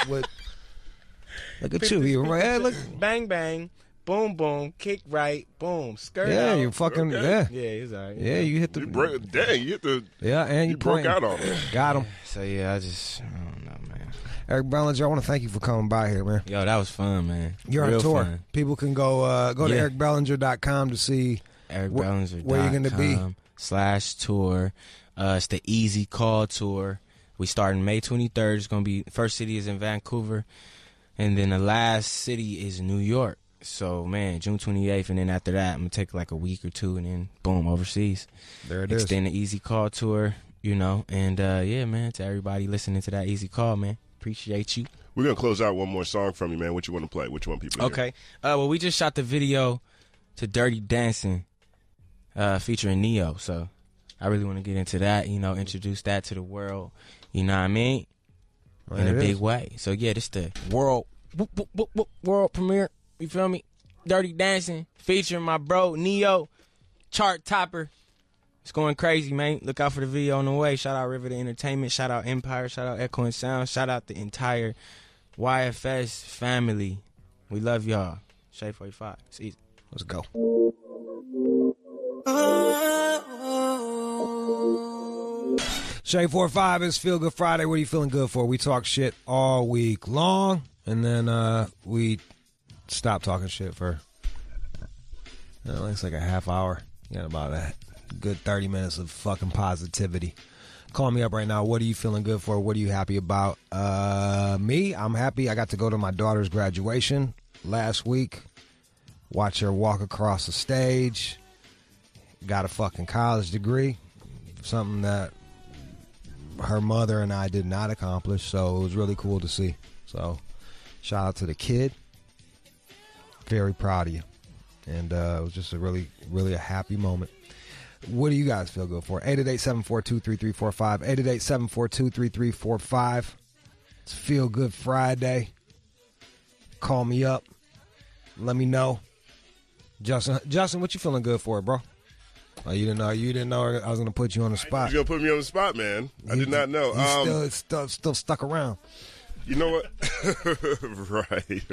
look at you. Right? Hey, look. Bang, bang. Boom, boom, kick right, boom, skirt out. Yeah, you fucking, Yeah, it's all right. Yeah, you hit the... You hit the... Yeah, and you broke out on it. Got him. So, yeah, I don't know, man. Eric Bellinger, I want to thank you for coming by here, man. Yo, that was fun, man. You're Real on tour. Fun. People can go to ericbellinger.com to see ericbellinger.com where you're going to be. /tour. It's the Easy Call Tour. We start May 23rd. It's going to be... First city is in Vancouver. And then the last city is New York. So, man, June 28th, and then after that, I'm going to take like a week or two, and then, boom, overseas. There it is. Extend the Easy Call Tour, you know. And, yeah, man, to everybody listening to that Easy Call, man, appreciate you. We're going to close out one more song from you, man. What you want to play? Which one people hear? Okay. Well, we just shot the video to Dirty Dancing featuring Neo. So I really want to get into that, you know, introduce that to the world, you know what I mean, in a big way. So, yeah, this the world premiere. You feel me? Dirty Dancing, featuring my bro, Neo, chart topper. It's going crazy, man. Look out for the video on the way. Shout out River to Entertainment. Shout out Empire. Shout out Echo and Sound. Shout out the entire YFS family. We love y'all. Shade 45. It's easy. Let's go. Shade 45 is Feel Good Friday. What are you feeling good for? We talk shit all week long, and then we stop talking shit for it's like a half hour. You got about a good 30 minutes of fucking positivity. Call me up right now. What are you feeling good for? What are you happy about? Me, I'm happy. I got to go to my daughter's graduation last week. Watch her walk across the stage. Got a fucking college degree. Something that her mother and I did not accomplish. So it was really cool to see. So shout out to the kid. Very proud of you. And it was just a really, really a happy moment. What do you guys feel good for? 888-742-3345. 888-742-3345. It's Feel Good Friday. Call me up. Let me know. Justin, what you feeling good for, bro? Oh, you didn't know I was going to put you on the spot. You're going to put me on the spot, man. I did not know. He's still stuck around. You know what? Right.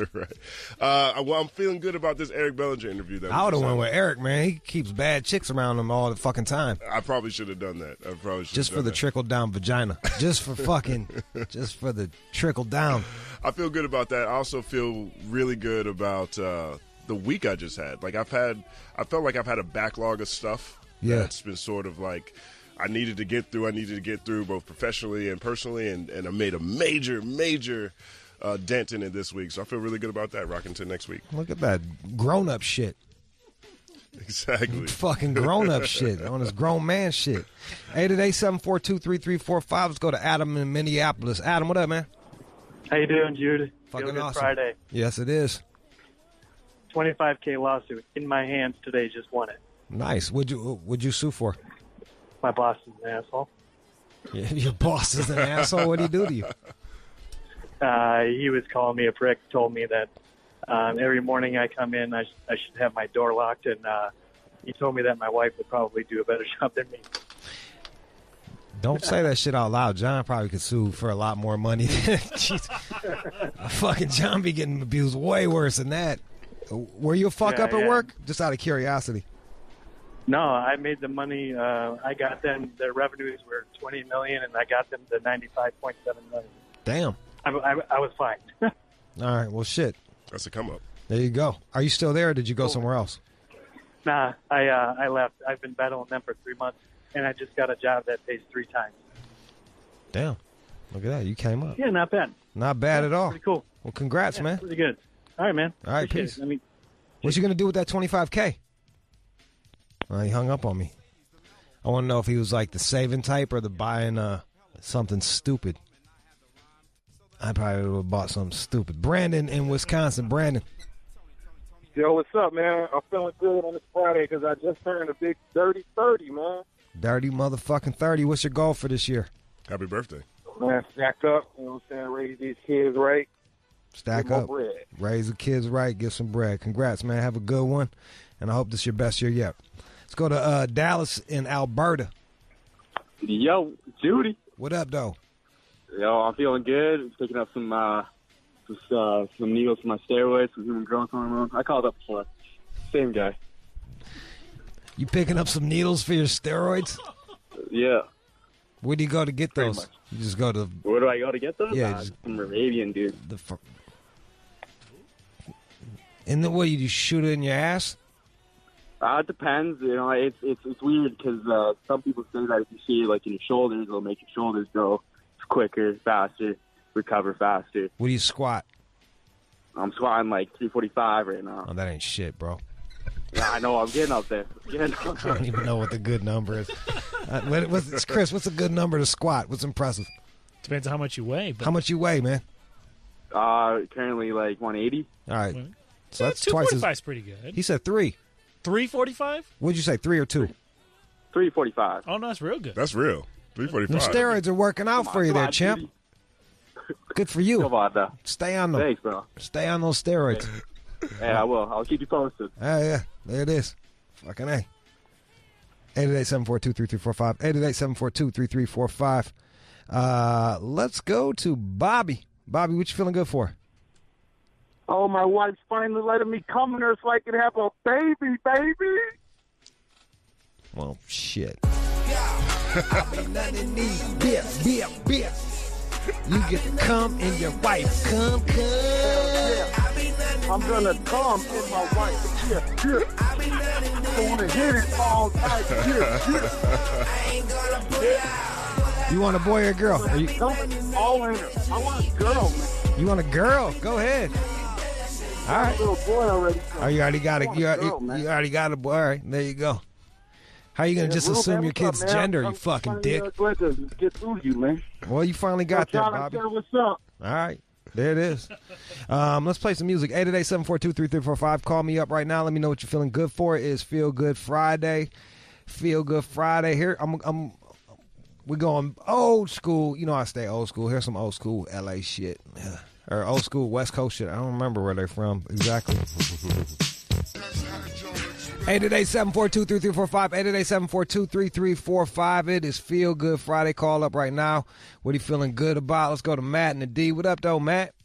Well, I'm feeling good about this Eric Bellinger interview. I would have went with Eric, man. He keeps bad chicks around him all the fucking time. I probably should have done that. Just for the trickle-down vagina. Just for the trickle-down. I feel good about that. I also feel really good about the week I just had. Like I felt like I've had a backlog of stuff. Yeah. That's been sort of like I needed to get through both professionally and personally, and I made a major dent in it this week. So I feel really good about that, rocking to next week. Look at that grown-up shit. Exactly. Fucking grown-up shit on this grown man shit. 888-742-3345. Let's go to Adam in Minneapolis. Adam, what up, man? How you doing, Jude? Fucking Feel Good awesome. Friday. Yes, it is. $25K lawsuit in my hands today. Just won it. Nice. What'd you sue for? My boss is an asshole. Yeah, your boss is an asshole. What'd he do to you? He was calling me a prick. Told me that every morning I come in, I should have my door locked, and he told me that my wife would probably do a better job than me. Don't say that shit out loud. John probably could sue for a lot more money. Fucking John be getting abused way worse than that. Were you a fuck up at work? Just out of curiosity. No, I made the money. I got them. Their revenues were $20 million, and I got them to $95.7 million. Damn. I was fine. All right. Well, shit. That's a come up. There you go. Are you still there, or did you go somewhere else? Nah, I left. I've been battling them for 3 months, and I just got a job that pays 3 times. Damn. Look at that. You came up. Yeah, not bad. Not bad at all. Pretty cool. Well, congrats, man. Pretty good. All right, man. All right, Appreciate peace. it. What you going to do with that $25K? He hung up on me. I want to know if he was like the saving type or the buying something stupid. I probably would have bought something stupid. Brandon in Wisconsin. Brandon. Yo, what's up, man? I'm feeling good on this Friday because I just turned a big dirty 30, man. Dirty motherfucking 30. What's your goal for this year? Happy birthday. Man, stack up. You know what I'm saying? Raise these kids right. Stack up. Bread. Raise the kids right. Get some bread. Congrats, man. Have a good one. And I hope this is your best year yet. Let's go to Dallas in Alberta. Yo, Judy. What up, though? Yo, I'm feeling good. Picking up some needles for my steroids, some human growth hormone. I called up before. Same guy. You picking up some needles for your steroids? Yeah. Where do you go to get those? You just go to... Where do I go to get those? Yeah. Some Mrhbee, dude. And then what, you just shoot it in your ass? It depends. You know, it's weird because some people say that if you see it like in your shoulders, it'll make your shoulders grow quicker, faster, recover faster. What do you squat? I'm squatting like 345 right now. Oh, that ain't shit, bro. Yeah, I know. I'm getting up there. I don't even know what the good number is. Chris, what's a good number to squat? What's impressive? Depends on how much you weigh. But... How much you weigh, man? Currently like 180. All right. So that's 245 is pretty good. He said 3. 345? What'd you say, 3 or 2? 345. Oh, no, that's real good. That's real. 345. The steroids are working out for you there, champ. Dude. Good for you. Come on, though. Stay on them. Thanks, bro. Stay on those steroids. Yeah, I will. I'll keep you posted. Yeah. There it is. Fucking A. 888-742-3345. 888-742-3345. Let's go to Bobby. Bobby, what you feeling good for? Oh, my wife's finally letting me come in her so I can have a baby. Well, shit. You get to come and your wife come. I'm gonna come in my wife. Yeah. I wanna hit it all night. Yeah. You want a boy or a girl? All in her. I want a girl, man. You want a girl? Go ahead. All right. A little boy already. Oh, you already got it. You already got a boy. All right, there you go. How you gonna just assume your kid's gender, you fucking dick? Get through you, man. Well, you finally got that, Bobby. What's up? All right. There it is. Let's play some music. 888-742-3345. Call me up right now. Let me know what you're feeling good for. It is Feel Good Friday. Feel Good Friday. Here, we're going old school. You know I stay old school. Here's some old school LA shit. Or old school West Coast shit. I don't remember where they're from exactly. 888-742-3345. 888-742-3345. It is Feel Good Friday. Call up right now. What are you feeling good about? Let's go to Matt and the D. What up, though, Matt?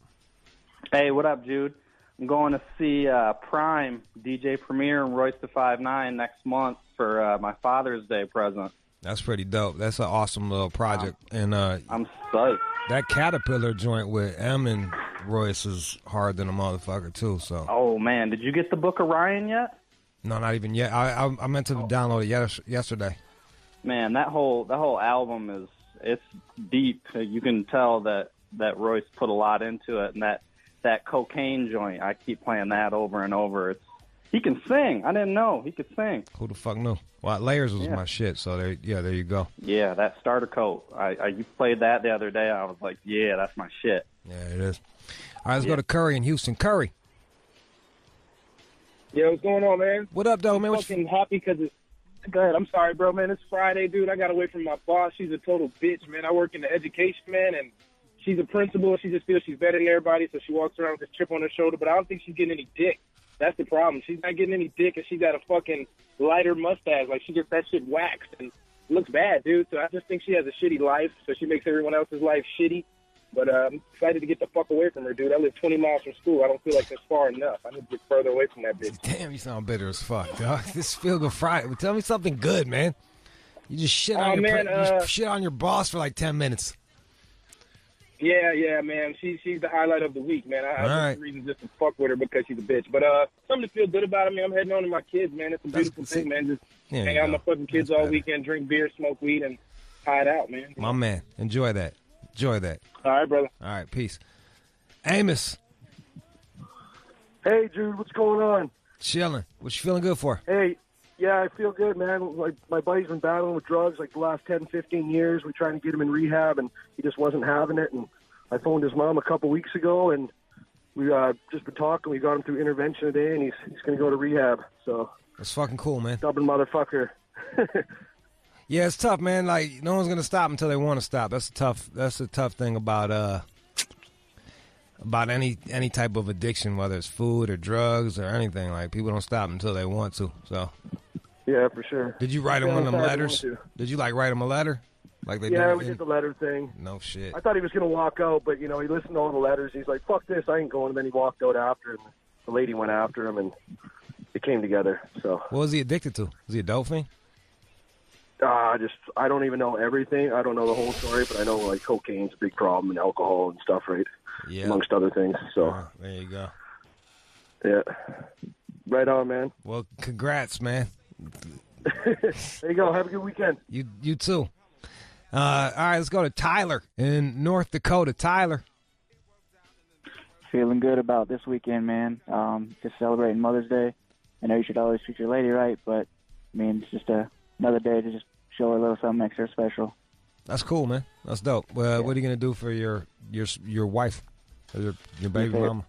Hey, what up, Jude? I'm going to see Prime, DJ Premier, and Royce the 5'9" next month for my Father's Day present. That's pretty dope. That's an awesome little project. And I'm psyched. That Caterpillar joint with M and Royce is hard than a motherfucker, too. So. Oh, man. Did you get the Book of Ryan yet? No, not even yet. I meant to download it yesterday. Man, that whole album it's deep. You can tell that Royce put a lot into it, and that cocaine joint. I keep playing that over and over. He can sing. I didn't know he could sing. Who the fuck knew? Well, Layers was my shit. So there you go. Yeah, that starter coat. You played that the other day. I was like, yeah, that's my shit. Yeah, it is. All right, let's go to Curry in Houston. Curry. Yeah, what's going on, man? What up, though, man? I'm fucking happy because it's... Go ahead. I'm sorry, bro, man. It's Friday, dude. I got away from my boss. She's a total bitch, man. I work in the education, man, and she's a principal. She just feels she's better than everybody, so she walks around with this chip on her shoulder, but I don't think she's getting any dick. That's the problem. She's not getting any dick, and she got a fucking lighter mustache. Like, she gets that shit waxed, and it looks bad, dude. So I just think she has a shitty life, so she makes everyone else's life shitty. But I'm excited to get the fuck away from her, dude. I live 20 miles from school. I don't feel like that's far enough. I need to get further away from that bitch. Damn, you sound bitter as fuck, dog. This Feel Good Friday. Well, tell me something good, man. You just shit on you shit on your boss for like 10 minutes. Yeah, man. She's the highlight of the week, man. I have reason just to fuck with her because she's a bitch. But something to feel good about. I mean, I'm heading on to my kids, man. It's a beautiful thing, man. Just hang out with my fucking kids all weekend, drink beer, smoke weed, and hide out, man. My man. Enjoy that. Enjoy that. All right, brother. All right, peace. Amos. Hey, Jude, what's going on? Chilling. What you feeling good for? Hey, yeah, I feel good, man. Like, my buddy's been battling with drugs like the last 10, 15 years. We're trying to get him in rehab, and he just wasn't having it. And I phoned his mom a couple weeks ago, and we just been talking. We got him through intervention today, and he's going to go to rehab. So that's fucking cool, man. Stubborn motherfucker. Yeah, it's tough, man. Like, no one's gonna stop until they want to stop. That's the tough thing about any type of addiction, whether it's food or drugs or anything. Like, people don't stop until they want to. So. Yeah, for sure. Did you write him one of them letters? Did you write him a letter? Like they did? We did the letter thing. No shit. I thought he was gonna walk out, but he listened to all the letters. He's like, "Fuck this, I ain't going." And then he walked out after, and the lady went after him, and it came together. So. What was he addicted to? Was he a dope fiend? I don't even know everything. I don't know the whole story, but I know like cocaine's a big problem and alcohol and stuff, right? Yeah. Amongst other things. So there you go. Yeah. Right on, man. Well, congrats, man. There you go. Have a good weekend. You too. All right, let's go to Tyler in North Dakota. Tyler. Feeling good about this weekend, man. Just celebrating Mother's Day. I know you should always treat your lady right, but I mean, it's just another day to just show her a little something extra special. That's cool, man. That's dope. What are you gonna do for your wife, or your baby mama?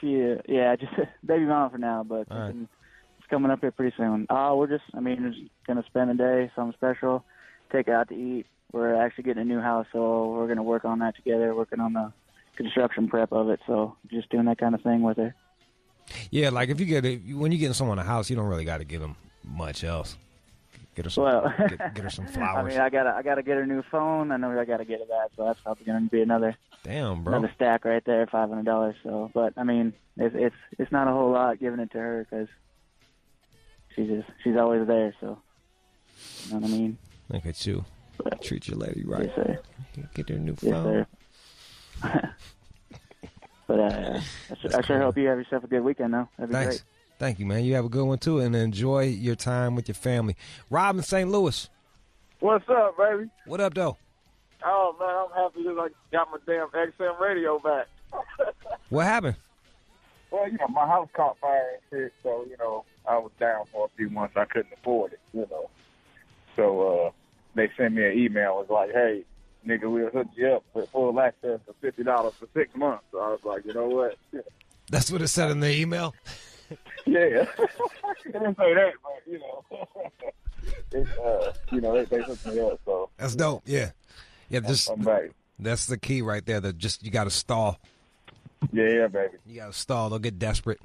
Just baby mama for now, but it's coming up here pretty soon. We're just gonna spend a day, something special, take her out to eat. We're actually getting a new house, so we're gonna work on that together, working on the construction prep of it. So just doing that kind of thing with her. Yeah, like when you get someone a house, you don't really got to give them much else. Get her some, get her some flowers. I mean, I gotta get her a new phone. I know I gotta get her that, so that's probably gonna be another Damn, bro. Another stack right there, $500. So, but I mean, it's not a whole lot giving it to her because she's always there. So, you know what I mean? Look at you. Treat your lady right. Yes, sir. Get her a new phone. Yes, sir. But I sure hope you have yourself a good weekend, though. That'd be Thanks. great. Thank you, man. You have a good one, too, and enjoy your time with your family. Rob in St. Louis. What's up, baby? What up, though? Oh, man, I'm happy that I got my damn XM radio back. What happened? Well, my house caught fire and shit, so, I was down for a few months. I couldn't afford it, So they sent me an email. It was like, hey, nigga, we'll hook you up with full access for $50 for 6 months. So I was like, you know what? That's what it said in the email? Yeah. It didn't say that, but, they hooked me up, so. That's dope, yeah. Yeah, I'm back. That's the key right there. You got to stall. Yeah, baby. You got to stall. They'll get desperate.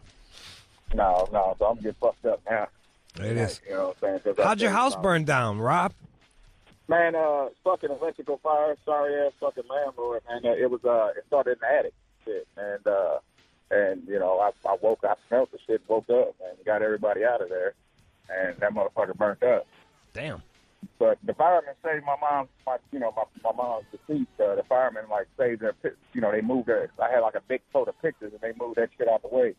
No, so I'm getting fucked up now. It is. You know what I'm saying? How'd your house burn down, Rob? Man, fucking electrical fire, sorry ass fucking landlord, man. It started in the attic, shit, and I woke up, smelled the shit, woke up, and got everybody out of there, and that motherfucker burnt up. Damn. But the firemen saved my mom's deceased. The firemen saved their, they moved her. I had a big tote of pictures, and they moved that shit out the way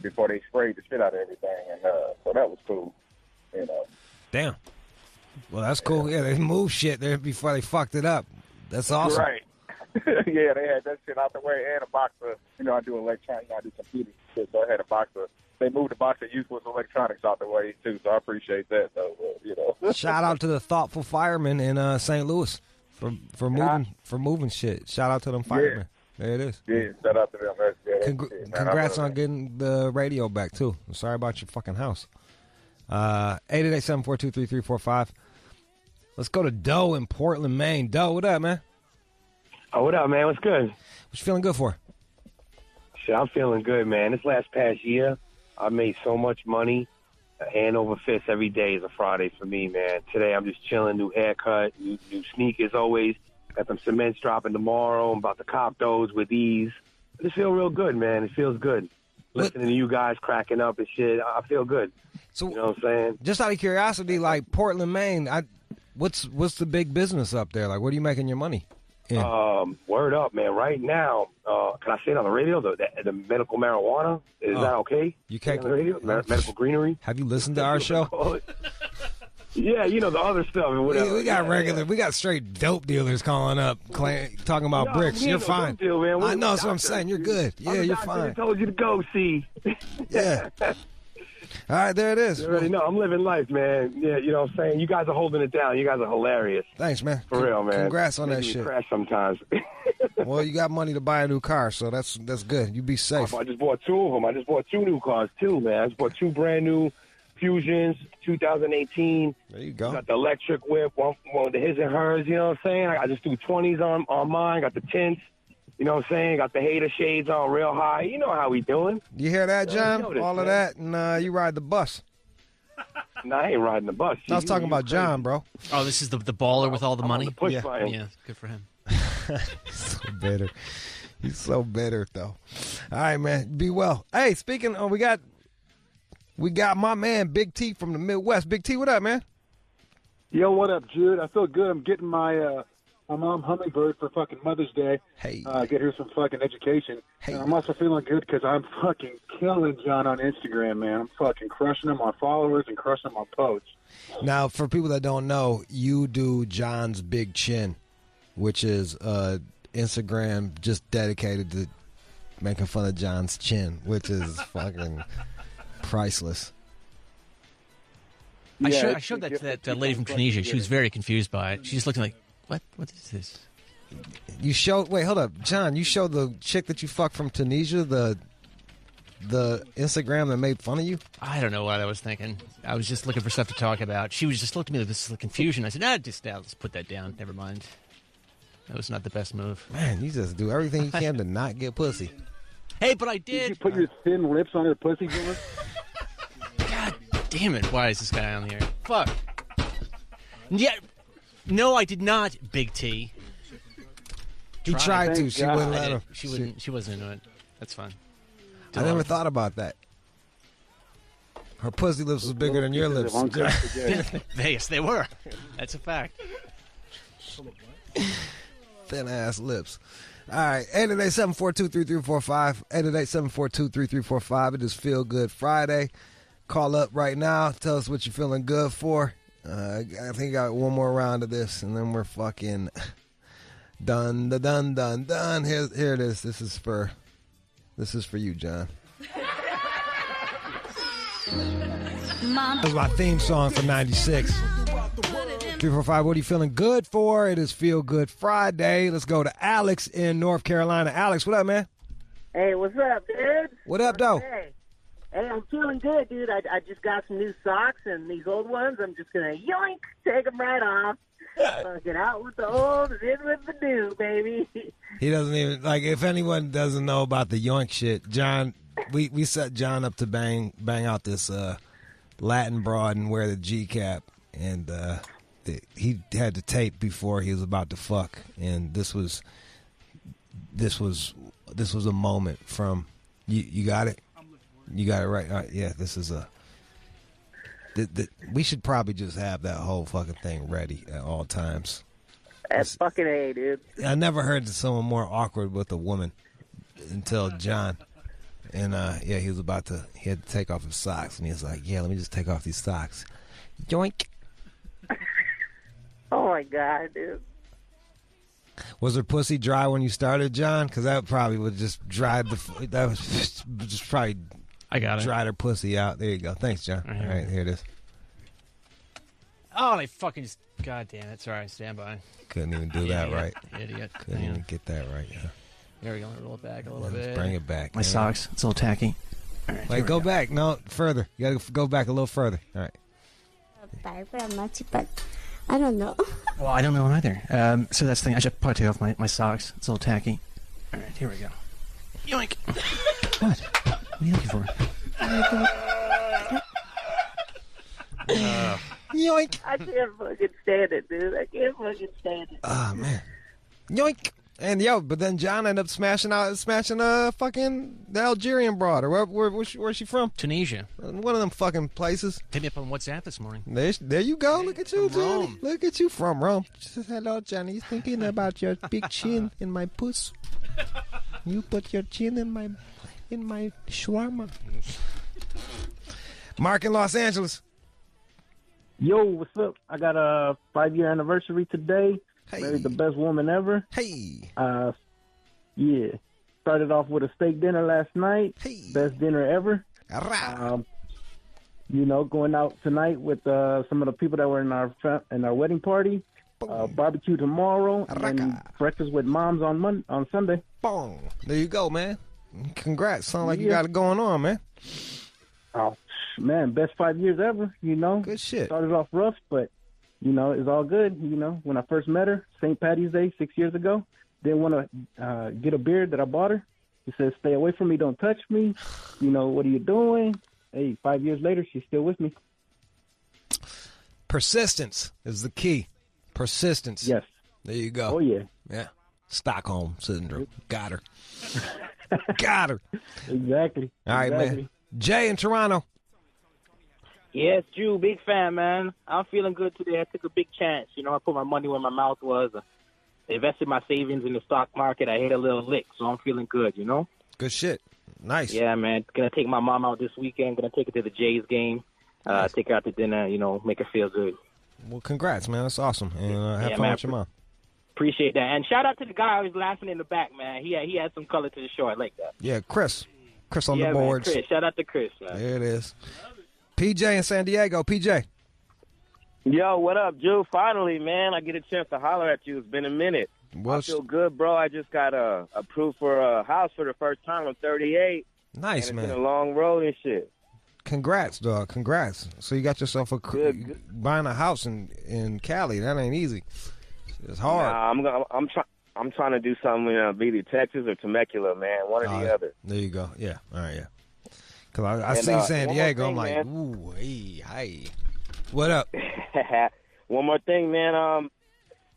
before they sprayed the shit out of everything, and so that was cool, Damn. Well, that's cool. Yeah, they moved shit there before they fucked it up. That's awesome. Right. Yeah, they had that shit out the way and a box of, I do electronics, I do computers and shit, so I had a box of, they moved a box of useless electronics out the way, too, so I appreciate that, though, Shout out to the thoughtful firemen in St. Louis for moving shit. Shout out to them firemen. Yeah. There it is. Yeah, shout out to them. Congrats on getting the radio back, too. I'm sorry about your fucking house. 888-742-3345. Let's go to Doe in Portland, Maine. Doe, what up, man? Oh, what up, man? What's good? What you feeling good for? Shit, I'm feeling good, man. This past year, I made so much money. Hand over fist every day is a Friday for me, man. Today, I'm just chilling, new haircut, new sneakers always. Got some cements dropping tomorrow. I'm about to cop those with ease. I just feel real good, man. It feels good. Listening to you guys cracking up and shit, I feel good. So, you know what I'm saying? Just out of curiosity, Portland, Maine, what's the big business up there? What are you making your money in? Word up, man. Right now, can I say it on the radio? The medical marijuana, is that okay? You can't. On the radio? Medical greenery. Have you listened to our show? Yeah, the other stuff and whatever. We got straight dope dealers calling up, talking about bricks. You're fine. Deal, man. I know, that's what I'm saying. You're good. Yeah, you're fine. I told you to go, see. Yeah. All right, there it is. You already know. I'm living life, man. Yeah, you know what I'm saying? You guys are holding it down. You guys are hilarious. Thanks, man. For real, man. Congrats on that shit. Crash sometimes. Well, you got money to buy a new car, so that's good. You be safe. I just bought two of them. I just bought two new cars, too, man. I just bought two brand new Fusions, 2018. There you go. Got the electric whip, one with the his and hers, you know what I'm saying? I just do 20s on mine, got the tints, you know what I'm saying? Got the hater shades on real high. You know how we doing. You hear that, John? All of that, and you ride the bus. No, I ain't riding the bus. I was talking about John, bro. Oh, this is the baller with all the money? Yeah, good for him. He's so bitter. He's so bitter, though. All right, man. Be well. Hey, speaking of, we got my man, Big T from the Midwest. Big T, what up, man? Yo, what up, Jude? I feel good. I'm getting my mom Hummingbird for fucking Mother's Day. Hey. Get her some fucking education. Hey. And I'm also feeling good because I'm fucking killing John on Instagram, man. I'm fucking crushing him on followers and crushing him on posts. Now, for people that don't know, you do John's Big Chin, which is Instagram just dedicated to making fun of John's chin, which is fucking priceless. I showed that to that lady from Tunisia. She was very confused by it. She just looked like, what is this? You showed, wait, hold up. John, you showed the chick that you fucked from Tunisia the Instagram that made fun of you? I don't know what I was thinking. I was just looking for stuff to talk about. She was just looking at me with this confusion. I said, let's put that down. Never mind. That was not the best move. Man, you just do everything you can to not get pussy. Hey, but I did. Did you put your thin lips on her pussy, John? God damn it. Why is this guy on here? Fuck. Yeah. No, I did not, Big T. He tried to. She wouldn't let him. She wouldn't. She wasn't into it. That's fine. I never thought about that. Her pussy lips was bigger than your lips. Yes, they were. That's a fact. Thin ass lips. All right, 888-742-3345. 888-742-3345. It is Feel Good Friday. Call up right now. Tell us what you're feeling good for. I think I got one more round of this, and then we're fucking done. Here it is. This is for you, John. That was my theme song for 96. 345, what are you feeling good for? It is Feel Good Friday. Let's go to Alex in North Carolina. Alex, what up, man? Hey, what's up, dude? What up, though? Hey, I'm feeling good, dude. I just got some new socks, and these old ones, I'm just going to yoink, take them right off. Get out with the old and in with the new, baby. He doesn't even, like, if anyone doesn't know about the yoink shit, John, we set John up to bang out this Latin broad and wear the G cap, and he had to tape before he was about to fuck, and this was a moment from you got it. You got it right. All right, yeah, this is we should probably just have that whole fucking thing ready at all times. That's fucking A, dude. I never heard someone more awkward with a woman until John. And yeah, he had to take off his socks, and he was like, "Yeah, let me just take off these socks." Yoink. Oh my god, dude. Was her pussy dry when you started, John? Because that probably would just dry that was just probably. I got it. Dried her pussy out. There you go. Thanks, John. All right, here it is. Oh, they fucking just. God damn it. Sorry, stand by. Couldn't even do that right. Idiot. Couldn't even get that right. Yeah. There we go. Roll it back a little bit. Bring it back. My socks. It's a little tacky. All right, wait, go back. No, further. You got to go back a little further. All right. Barbara much, but I don't know. Well, I don't know either. So that's the thing. I should probably take off my socks. It's a little tacky. All right, here we go. Yoink. What? What are you looking for? Yoink. I can't fucking stand it, dude. I can't fucking stand it. Oh, man. Yoink. And but then John ended up smashing fucking the Algerian broad, or where's she from? Tunisia. One of them fucking places. Hit me up on WhatsApp this morning. There you go. Look at you, Johnny. Rome. Look at you from Rome. She says, "Hello, Johnny. Thinking about your big chin in my puss. You put your chin in my shawarma." Mark in Los Angeles. Yo, what's up? I got a 5-year anniversary today. Hey. Married the best woman ever. Hey. Yeah. Started off with a steak dinner last night. Hey. Best dinner ever. Going out tonight with some of the people that were in our wedding party. Barbecue tomorrow. And breakfast with moms on Sunday. Boom. There you go, man. Congrats. Sound like you got it going on, man. Oh, man. Best 5 years ever, Good shit. Started off rough, but it's all good. When I first met her, St. Patty's Day 6 years ago, didn't want to get a beard that I bought her. She said, "Stay away from me, don't touch me. What are you doing?" Hey, 5 years later, she's still with me. Persistence is the key. Persistence. Yes. There you go. Oh, yeah. Yeah. Stockholm Syndrome. Got her. Got her. Exactly. All right, man. Jay in Toronto. Yes, Jude, big fan, man. I'm feeling good today. I took a big chance. I put my money where my mouth was. Invested my savings in the stock market. I hit a little lick, so I'm feeling good, Good shit. Nice. Yeah, man. Gonna take my mom out this weekend. Gonna take her to the Jays game. Nice. Take her out to dinner, make her feel good. Well, congrats, man. That's awesome. And have fun with your mom. Appreciate that. And shout out to the guy who was laughing in the back, man. He had some color to the show. I like that. Yeah, Chris. Chris on the boards. Man, Chris. Shout out to Chris, man. There it is. PJ in San Diego. PJ. Yo, what up, Jude? Finally, man, I get a chance to holler at you. It's been a minute. I feel good, bro. I just got approved for a house for the first time. I'm 38. Nice, and man. It's been a long road and shit. Congrats, dog. Congrats. So you got yourself good. Buying a house in Cali. That ain't easy. It's hard. Nah, I'm trying to do something in either Texas or Temecula, man. One or the other. There you go. Yeah. All right, yeah. Because I see San Diego. I'm like, man. Ooh, hey, hi. What up? One more thing, man.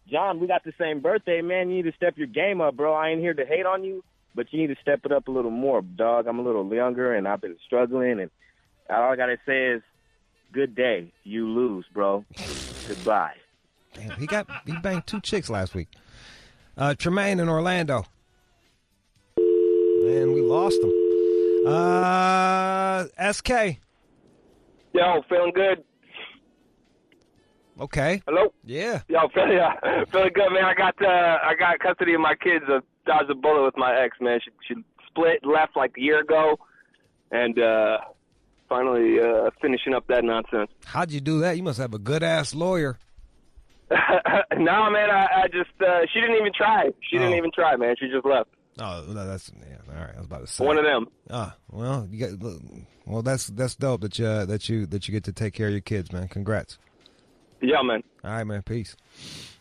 John, we got the same birthday, man. You need to step your game up, bro. I ain't here to hate on you, but you need to step it up a little more, dog. I'm a little younger, and I've been struggling, and all I got to say is, good day. You lose, bro. Goodbye. Damn, he banged 2 chicks last week. Tremaine in Orlando. Man, we lost him. SK. Yo, feeling good? Okay. Hello? Yeah. Yo, feeling good, man. I got custody of my kids. Dodged a bullet with my ex, man. She split, left like a year ago, and finally finishing up that nonsense. How'd you do that? You must have a good-ass lawyer. No, man, I just, she didn't even try. She didn't even try, man. She just left. Oh, no, that's, yeah, all right, I was about to say. One of them. That's dope that you get to take care of your kids, man. Congrats. Yeah, man. All right, man. Peace.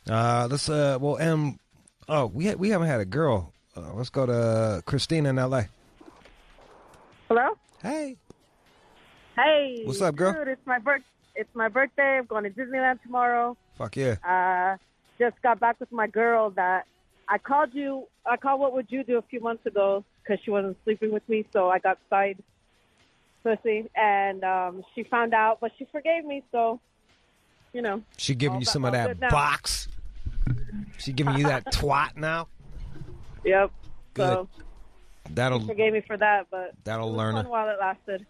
We haven't had a girl. Let's go to Christina in L.A. Hello? Hey. Hey. What's up, girl? Dude, it's my birthday. I'm going to Disneyland tomorrow. Fuck yeah. Just got back with my girl that I called What Would You Do a few months ago because she wasn't sleeping with me, so I got side pussy. And she found out, but she forgave me, so, you know. She giving you some of that box? She giving you that twat now? Yep. Good. So she forgave me for that, but that'll it was learn fun her. while it lasted.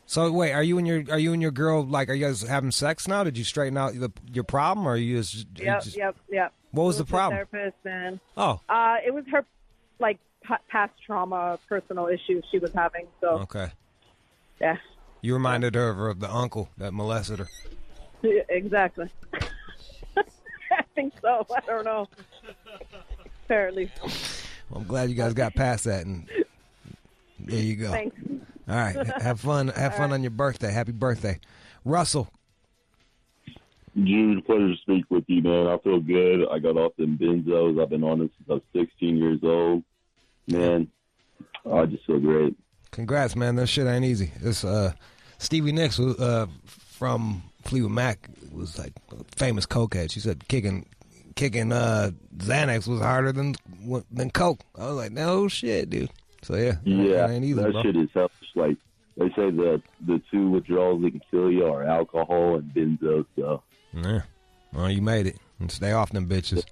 So wait, are you and your girl, like, are you guys having sex now? Did you straighten out your problem, or are you just? Yep. What was It the problem? Her therapist, man. Oh. It was her, like, past trauma, personal issues she was having. So. Okay. Yeah. You reminded her of the uncle that molested her. Yeah, exactly. I think so. I don't know. Apparently. Well, I'm glad you guys got past that, and there you go. Thanks. All right, have fun. Have fun on your birthday. Happy birthday, Russell. Jude, pleasure to speak with you, man. I feel good. I got off them benzos. I've been on it since I was 16 years old. Man, I just feel great. Congrats, man. That shit ain't easy. It's Stevie Nicks from Fleetwood Mac was like a famous cokehead. She said kicking Xanax was harder than coke. I was like, no shit, dude. So yeah, yeah, that ain't easy, that bro. shit is hellish. Like they say, the 2 withdrawals that can kill you are alcohol and benzos. So yeah, well, you made it. And stay off them bitches.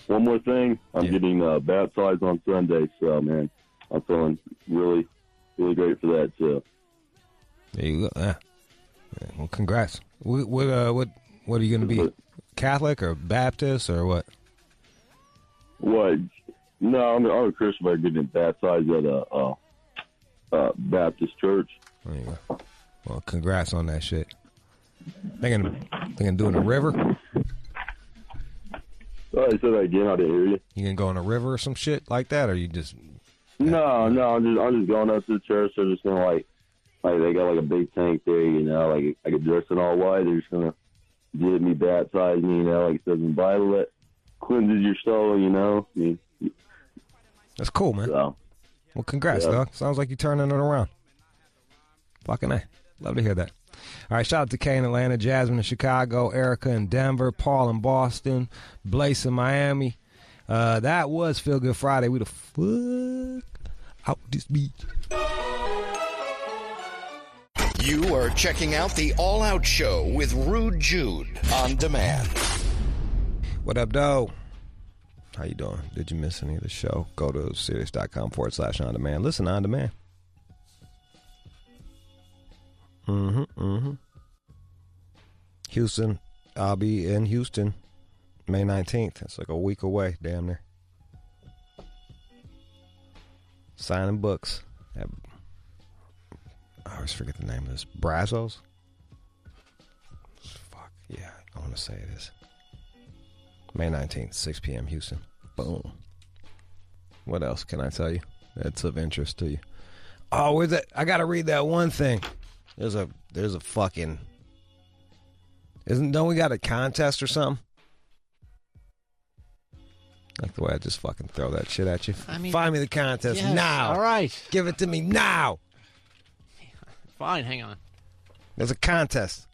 One more thing, I'm getting baptized on Sunday, so man, I'm feeling really, really great for that too. There you go. Yeah. Well, congrats. What are you going to be? Catholic or Baptist or what? What? No, I'm a Christian, but I'm getting baptized at a Baptist church. There you go. Well, congrats on that shit. They gonna do it in a river? Oh, you said that again. I didn't hear you. You gonna go in a river or some shit like that, or you just? No. I'm just going up to the church. They're just gonna like they got like a big tank there, you know. Like I get dressed in all white. They're just gonna get me, baptize me, you know. Like it says in the Bible, that cleanses your soul, you know. I mean, that's cool, man. So, well, congrats, dog. Sounds like you're turning it around. Fucking A. Love to hear that. All right, shout out to Kay in Atlanta, Jasmine in Chicago, Erica in Denver, Paul in Boston, Blaze in Miami. That was Feel Good Friday. We the fuck out this beat. You are checking out the All Out Show with Rude Jude on demand. What up, though? How you doing? Did you miss any of the show? Go to Sirius.com/on demand. Listen on demand. Houston. I'll be in Houston May 19th. It's like a week away, damn near. Signing books. I always forget the name of this. Brazos? Fuck, yeah, I want to say it is. May 19th, 6 p.m. Houston. Boom. What else can I tell you that's of interest to you? Oh, where's that? I got to read that one thing. There's a fucking... Don't we got a contest or something? Like the way I just fucking throw that shit at you. I mean, find me the contest yes, now. all right. Give it to me now. Fine, hang on. There's a contest.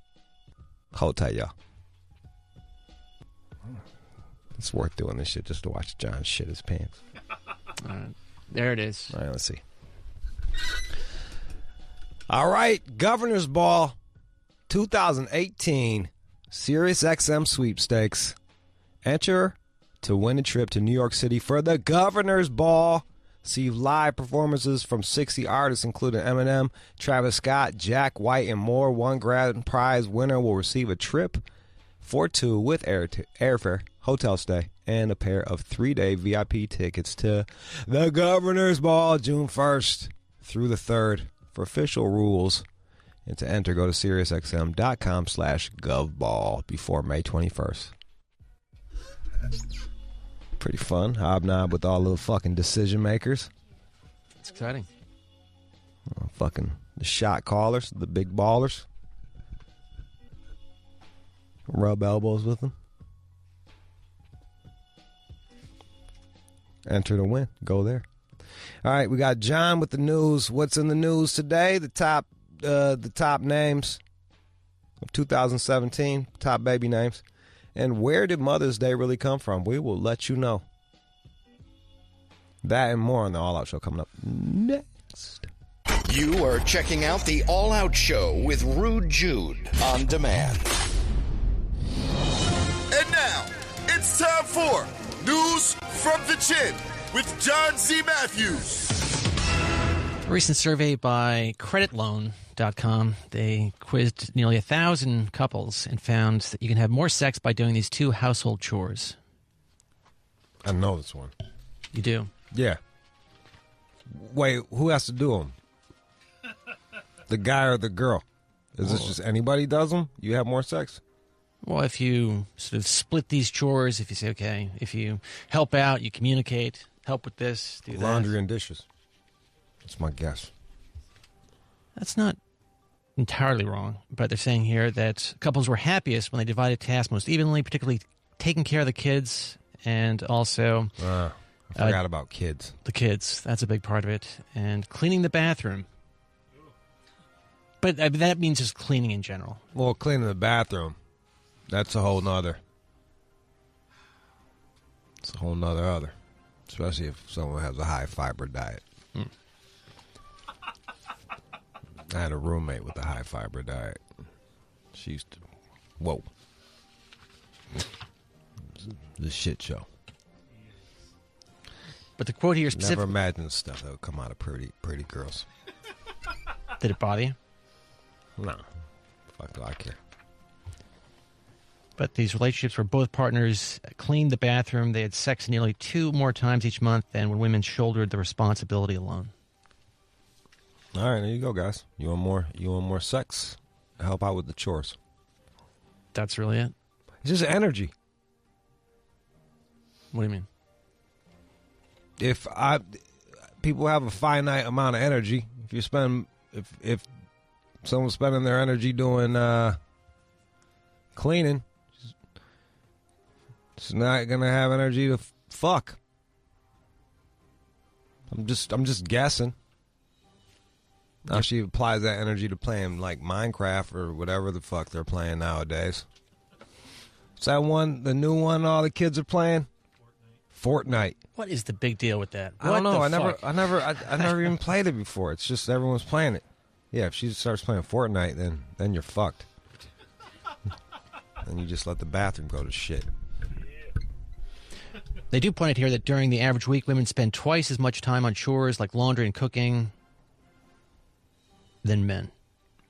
Hold tight, y'all. It's worth doing this shit just to watch John shit his pants. There it is. All right, let's see. All right, Governor's Ball 2018 SiriusXM sweepstakes. Enter to win a trip to New York City for the Governor's Ball. See live performances from 60 artists, including Eminem, Travis Scott, Jack White, and more. One grand prize winner will receive a trip for two with airfare, hotel stay, and a pair of 3-day VIP tickets to the Governor's Ball June 1st through the 3rd. For official rules and to enter, go to SiriusXM.com/govball before May 21st. Pretty fun. Hobnob with all the fucking decision makers. It's exciting. Fucking the shot callers, the big ballers. Rub elbows with them. Enter to win. Go there. All right, we got John with the news. What's in the news today? The top names of 2017, top baby names. And where did Mother's Day really come from? We will let you know. That and more on the All Out Show coming up next. You are checking out the All Out Show with Rude Jude on demand. And now, it's time for News from the Chin with John C. Matthews. A recent survey by creditloan.com, they quizzed nearly 1,000 couples and found that you can have more sex by doing these two household chores. I know this one. You do? Yeah. Wait, who has to do them? The guy or the girl? Is this just anybody does them? You have more sex? Well, if you sort of split these chores, if you say, okay, if you help out, you communicate, help with this, do that. Laundry and dishes. That's my guess. That's not entirely wrong, but they're saying here that couples were happiest when they divided tasks most evenly, particularly taking care of the kids and also... I forgot about kids. The kids, that's a big part of it. And cleaning the bathroom. But that means just cleaning in general. Well, cleaning the bathroom, that's a whole nother. It's a whole nother other. Especially if someone has a high fiber diet. I had a roommate with a high fiber diet. She used to, whoa. The shit show. But the quote here specifically... Never imagined stuff that would come out of pretty girls. Did it bother you? No. Fuck do I care. But these relationships where both partners cleaned the bathroom, they had sex nearly 2 more times each month than when women shouldered the responsibility alone. All right, there you go, guys. You want more? You want more sex? Help out with the chores. That's really it. It's just energy. What do you mean? If people have a finite amount of energy, if someone's spending their energy doing cleaning, it's not gonna have energy to fuck. I'm just guessing. Now she applies that energy to playing like Minecraft or whatever the fuck they're playing nowadays. Is that one, the new one all the kids are playing? Fortnite. What is the big deal with that? I don't know. I never even played it before. It's just everyone's playing it. Yeah, if she starts playing Fortnite, then you're fucked. And you just let the bathroom go to shit. They do point out here that during the average week, women spend twice as much time on chores like laundry and cooking than men.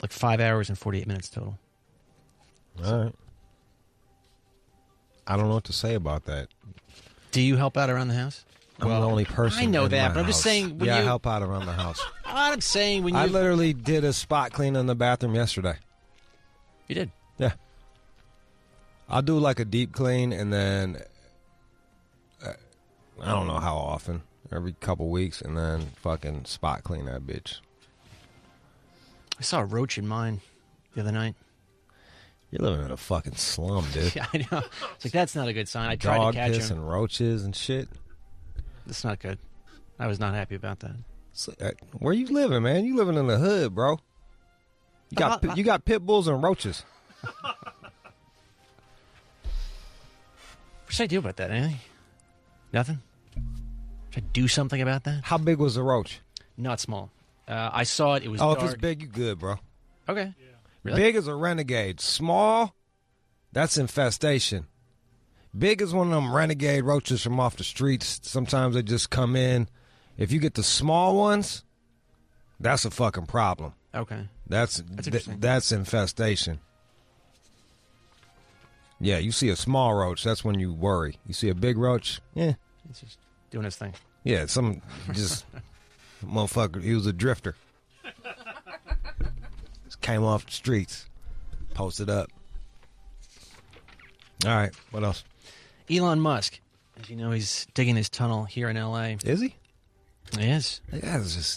Like 5 hours and 48 minutes total. All right. I don't know what to say about that. Do you help out around the house? I'm the only person. I know in that, my but I'm just house. saying. I help out around the house. I'm saying when you. I literally did a spot clean in the bathroom yesterday. You did? Yeah. I'll do like a deep clean and then I don't know how often, every couple weeks, and then fucking spot clean that bitch. I saw a roach in mine the other night. You're living in a fucking slum, dude. Yeah, I know. It's like, that's not a good sign. I tried Dog to catch piss him. and roaches and shit. That's not good. I was not happy about that. So, where you living, man? You living in the hood, bro. You got pit bulls and roaches. What should I do about that? Anything? Nothing? Should I do something about that? How big was the roach? Not small. I saw it. It was Oh, dark. if it's big, you good, bro. Okay. Really? Big is a renegade. Small, that's infestation. Big is one of them renegade roaches from off the streets. Sometimes they just come in. If you get the small ones, that's a fucking problem. Okay. That's infestation. Yeah, you see a small roach, that's when you worry. You see a big roach, It's just doing his thing. yeah, some just motherfucker. He was a drifter. Just came off the streets, posted up. All right, what else? Elon Musk. As you know, he's digging his tunnel here in L.A. Is he? He is. Yeah, it's just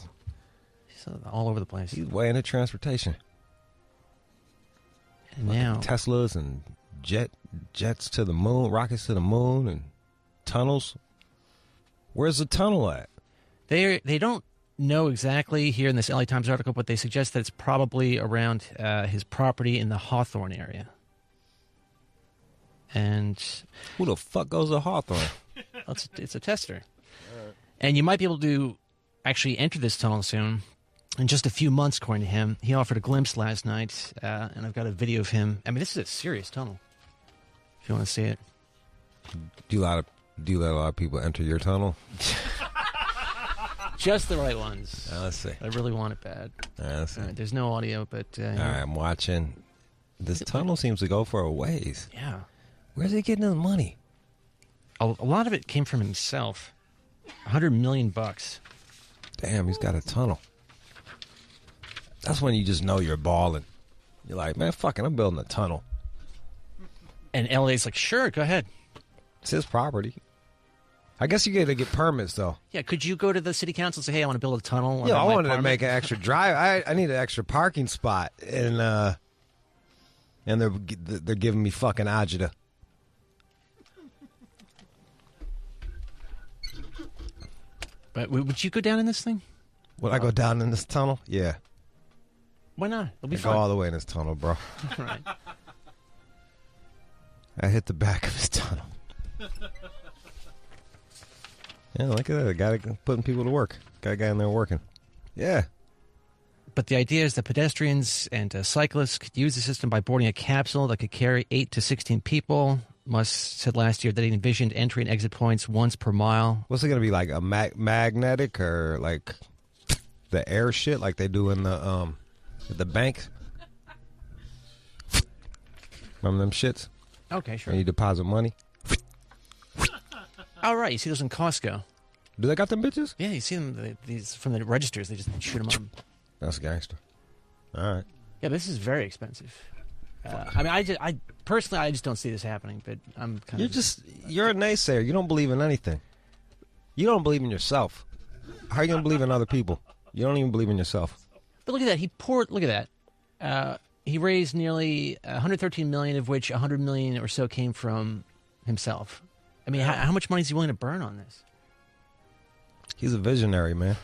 he's all over the place. He's way into transportation. And now Teslas and jets to the moon, rockets to the moon, and tunnels. Where's the tunnel at? They don't know exactly here in this LA Times article, but they suggest that it's probably around his property in the Hawthorne area. And who the fuck goes to Hawthorne? It's a tester. Right. And you might be able to actually enter this tunnel soon. In just a few months, according to him. He offered a glimpse last night, and I've got a video of him. I mean, this is a serious tunnel, if you want to see it. Do you let a lot of people enter your tunnel? Just the right ones. Let's see. I really want it bad. Let's see. There's no audio, but... All right, I'm watching. This tunnel seems to go for a ways. Yeah. Where's he getting his money? A lot of it came from himself. $100 million. Damn, he's got a tunnel. That's when you just know you're balling. You're like, man, fuck it, I'm building a tunnel. And LA's like, sure, go ahead. It's his property. I guess you got to get permits, though. Yeah, could you go to the city council and say, hey, I want to build a tunnel? Yeah, I wanted to make an extra drive. I need an extra parking spot. And they're giving me fucking agita. But would you go down in this thing? Would I go down in this tunnel? Yeah. Why not? It'll be I fun. go all the way in this tunnel, bro. All right. I hit the back of his tunnel. Yeah, look at that. A guy putting people to work. Got a guy in there working. Yeah. But the idea is that pedestrians and cyclists could use the system by boarding a capsule that could carry 8 to 16 people. Musk said last year that he envisioned entry and exit points once per mile. What's it going to be, like a magnetic or like the air shit like they do in the bank? Remember them shits? Okay, sure. And you deposit money? Oh, right. You see those in Costco. Do they got them bitches? Yeah, you see them these from the registers. They just shoot them up. That's gangster. All right. Yeah, this is very expensive. I mean, I personally just don't see this happening. But I'm kind you're a naysayer. You don't believe in anything. You don't believe in yourself. How are you gonna believe in other people? You don't even believe in yourself. But look at that. Look at that. He raised nearly $113 million, of which $100 million or so came from himself. I mean, how much money is he willing to burn on this? He's a visionary, man.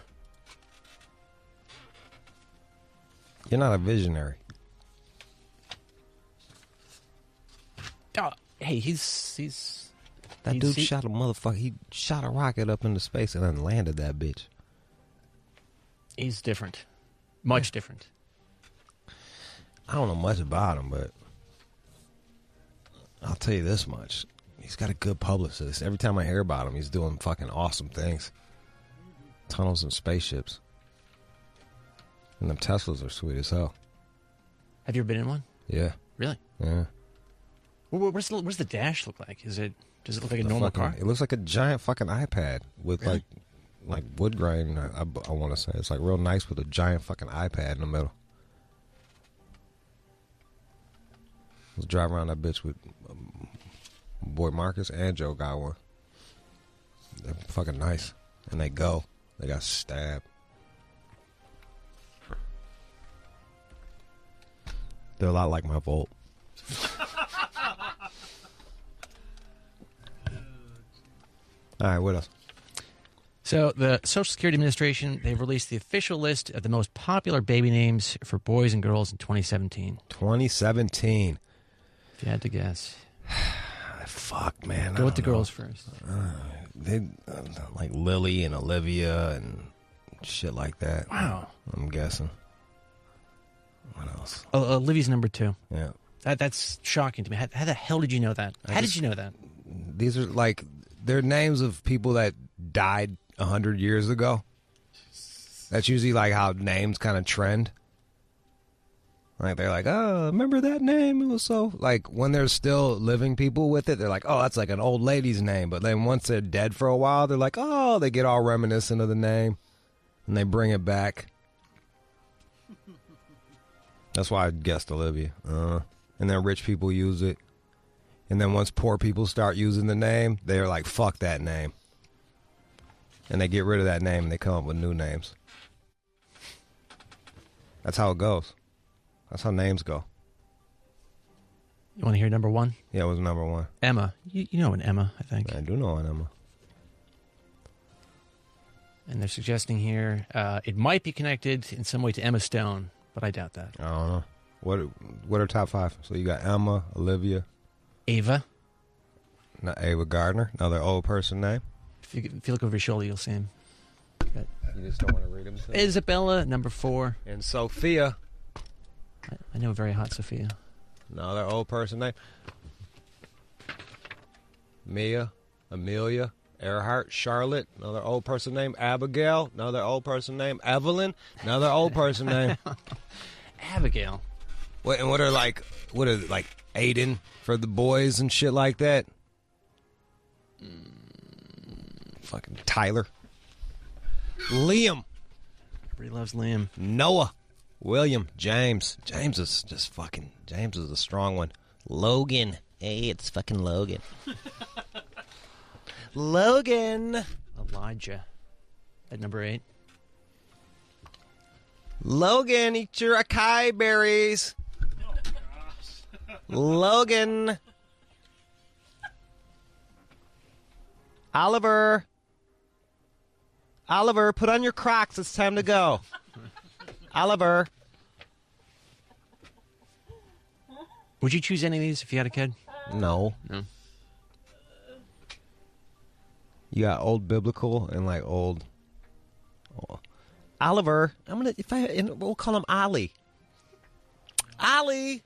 You're not a visionary. Oh, hey, he's that dude shot a motherfucker. He shot a rocket up into space and then landed that bitch. He's different. Much different. I don't know much about him, but I'll tell you this much. He's got a good publicist. Every time I hear about him, he's doing fucking awesome things. Tunnels and spaceships. And them Teslas are sweet as hell. Have you ever been in one? Yeah. Really? Yeah. What does the dash look like? Does it look like a normal car? It looks like a giant fucking iPad with really? like wood grain. I want to say it's like real nice with a giant fucking iPad in the middle. I was driving around that bitch with boy Marcus and Joe got one. They're fucking nice, and they got stabbed. They're a lot like my Volt. All right, what else? So the Social Security Administration, they've released the official list of the most popular baby names for boys and girls in 2017. 2017. If you had to guess. fuck, man. Go with the girls first. They like Lily and Olivia and shit like that. Wow. I'm guessing. What else? Olivia's number 2. Yeah. That's shocking to me. How the hell did you know that? How did you know that? These are like, they're names of people that died 100 years ago. That's usually like how names kind of trend. Like they're like, oh, remember that name? It was so, like when there's still living people with it, they're like, oh, that's like an old lady's name. But then once they're dead for a while, they're like, oh, they get all reminiscent of the name and they bring it back. That's why I guessed Olivia. And then rich people use it. And then once poor people start using the name, they're like, fuck that name. And they get rid of that name and they come up with new names. That's how it goes. That's how names go. You want to hear number 1? Yeah, it was number 1. Emma. You know an Emma, I think. I do know an Emma. And they're suggesting here it might be connected in some way to Emma Stone, but I doubt that. I don't know. What are top 5? So you got Emma, Olivia. Ava. Not Ava Gardner. Another old person name. If you look over your shoulder, you'll see him. But you just don't want to read them? Isabella, number 4. And Sophia. I know a very hot Sophia. Another old person name. Mia, Amelia, Earhart, Charlotte. Another old person name. Abigail. Another old person name. Evelyn. Another old person name. Abigail. What are like Aiden for the boys and shit like that? Fucking Tyler. Liam. Everybody loves Liam. Noah. William. James. James is a strong one. Logan. Hey, it's fucking Logan. Logan. Elijah. At number 8. Logan, eat your acai berries. Logan. Oliver, put on your Crocs. It's time to go. Oliver. Would you choose any of these if you had a kid? No. You got old biblical and like old. Oliver. We'll call him Ollie. Ollie.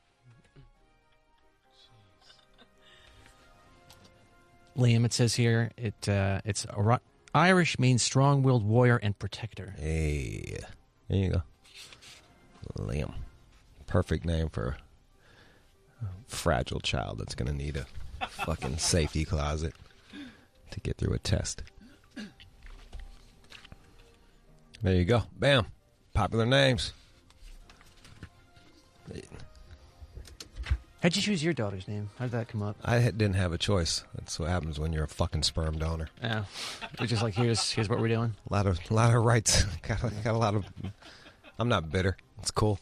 Liam, it says here, it's Irish, means strong-willed warrior and protector. Hey, there you go. Liam. Perfect name for a fragile child that's going to need a fucking safety closet to get through a test. There you go. Bam. Popular names. How'd you choose your daughter's name? How did that come up? I didn't have a choice. That's what happens when you're a fucking sperm donor. Yeah. We're just like, here's what we're doing. A lot of rights. got a lot of. I'm not bitter. It's cool.